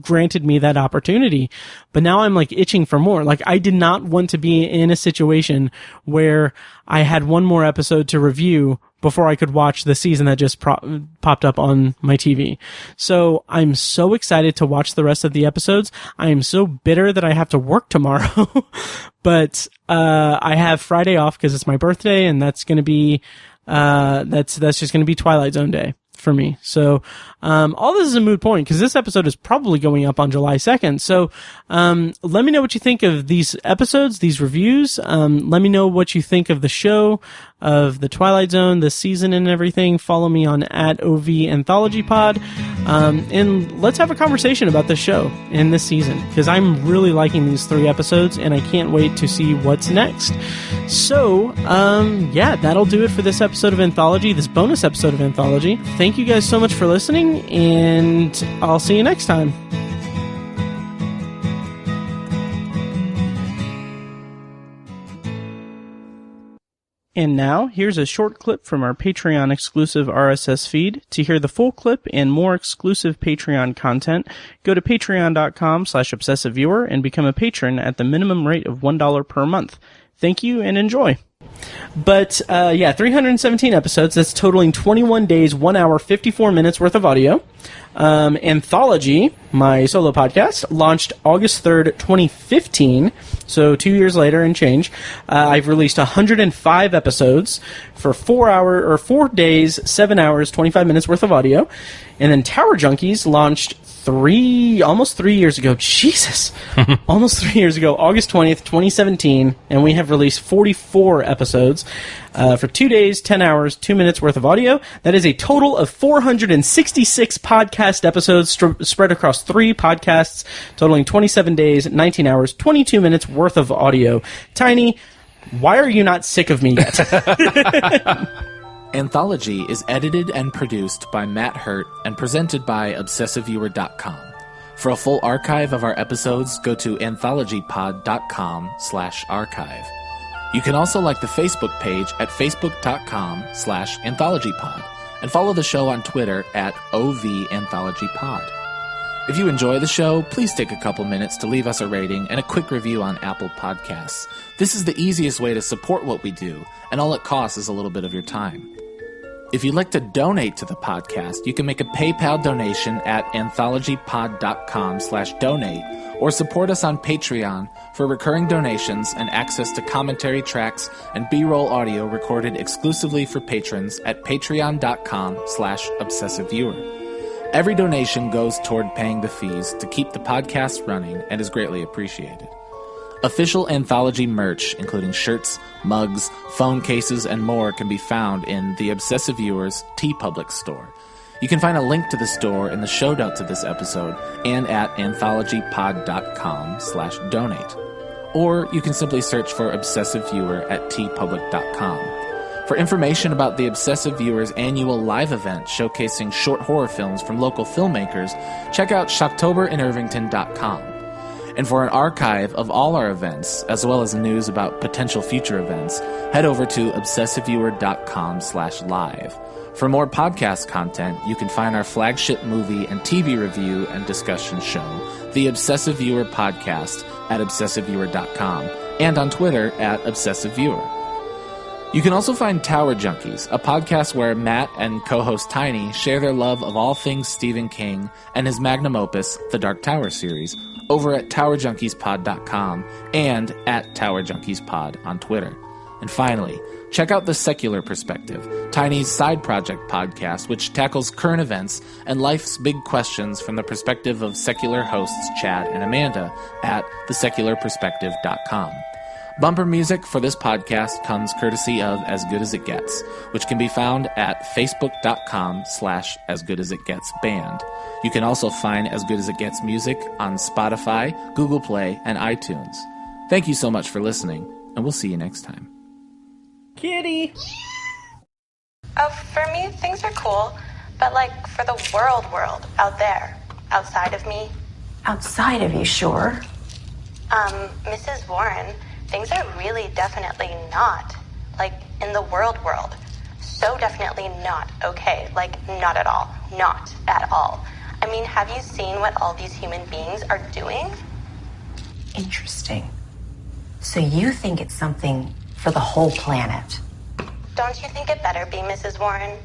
granted me that opportunity. But now I'm, itching for more. I did not want to be in a situation where I had one more episode to review before I could watch the season that just popped up on my TV. So I'm so excited to watch the rest of the episodes. I am so bitter that I have to work tomorrow, but I have Friday off because it's my birthday, and that's going to be that's just going to be Twilight Zone day for me. So all this is a moot point because this episode is probably going up on July 2nd. So let me know what you think of these episodes, these reviews. Let me know what you think of the show, of the Twilight Zone, this season and everything. Follow me on @OV Anthology Pod. And let's have a conversation about the show in this season, because I'm really liking these 3 episodes and I can't wait to see what's next. So, yeah, that'll do it for this episode of Anthology, this bonus episode of Anthology. Thank you guys so much for listening, and I'll see you next time. And now, here's a short clip from our Patreon exclusive RSS feed. To hear the full clip and more exclusive Patreon content, go to patreon.com/obsessiveviewer and become a patron at the minimum rate of $1 per month. Thank you and enjoy. But, 317 episodes. That's totaling 21 days, 1 hour, 54 minutes worth of audio. Anthology, my solo podcast, launched August 3rd, 2015, so 2 years later and change. I've released 105 episodes for 4 days, 7 hours, 25 minutes worth of audio. And then Tower Junkies launched almost 3 years ago. Jesus! Almost 3 years ago, August 20th, 2017, and we have released 44 episodes for 2 days, 10 hours, 2 minutes worth of audio. That is a total of 466 podcast episodes spread across 3 podcasts, totaling 27 days, 19 hours, 22 minutes worth of audio. Tiny, why are you not sick of me yet? Anthology is edited and produced by Matt Hurt and presented by ObsessiveViewer.com. For a full archive of our episodes, go to anthologypod.com/archive. You can also like the Facebook page at facebook.com/anthologypod and follow the show on Twitter at OVAnthologyPod. If you enjoy the show, please take a couple minutes to leave us a rating and a quick review on Apple Podcasts. This is the easiest way to support what we do, and all it costs is a little bit of your time. If you'd like to donate to the podcast, you can make a PayPal donation at anthologypod.com/donate or support us on Patreon for recurring donations and access to commentary tracks and B-roll audio recorded exclusively for patrons at patreon.com/obsessiveviewer. Every donation goes toward paying the fees to keep the podcast running and is greatly appreciated. Official Anthology merch, including shirts, mugs, phone cases, and more, can be found in the Obsessive Viewer's TeePublic store. You can find a link to the store in the show notes of this episode and at anthologypod.com/donate. Or you can simply search for Obsessive Viewer at tpublic.com. For information about the Obsessive Viewer's annual live event showcasing short horror films from local filmmakers, check out shocktoberinirvington.com. And for an archive of all our events, as well as news about potential future events, head over to obsessiveviewer.com/live. For more podcast content, you can find our flagship movie and TV review and discussion show, The Obsessive Viewer Podcast, at obsessiveviewer.com, and on Twitter at obsessiveviewer. You can also find Tower Junkies, a podcast where Matt and co-host Tiny share their love of all things Stephen King and his magnum opus, The Dark Tower series, over at TowerJunkiesPod.com and at TowerJunkiesPod on Twitter. And finally, check out The Secular Perspective, Tiny's side project podcast, which tackles current events and life's big questions from the perspective of secular hosts Chad and Amanda at thesecularperspective.com. Bumper music for this podcast comes courtesy of As Good As It Gets, which can be found at facebook.com/asgoodasitgetsband. You can also find As Good As It Gets music on Spotify, Google Play, and iTunes. Thank you so much for listening, and we'll see you next time. Kitty! Oh, for me, things are cool. But, like, for the world out there, outside of me. Outside of you, sure. Mrs. Warren, things are really definitely not, like, in the world. So definitely not okay. Like, not at all. Not at all. I mean, have you seen what all these human beings are doing? Interesting. So you think it's something for the whole planet? Don't you think it better be, Mrs. Warren?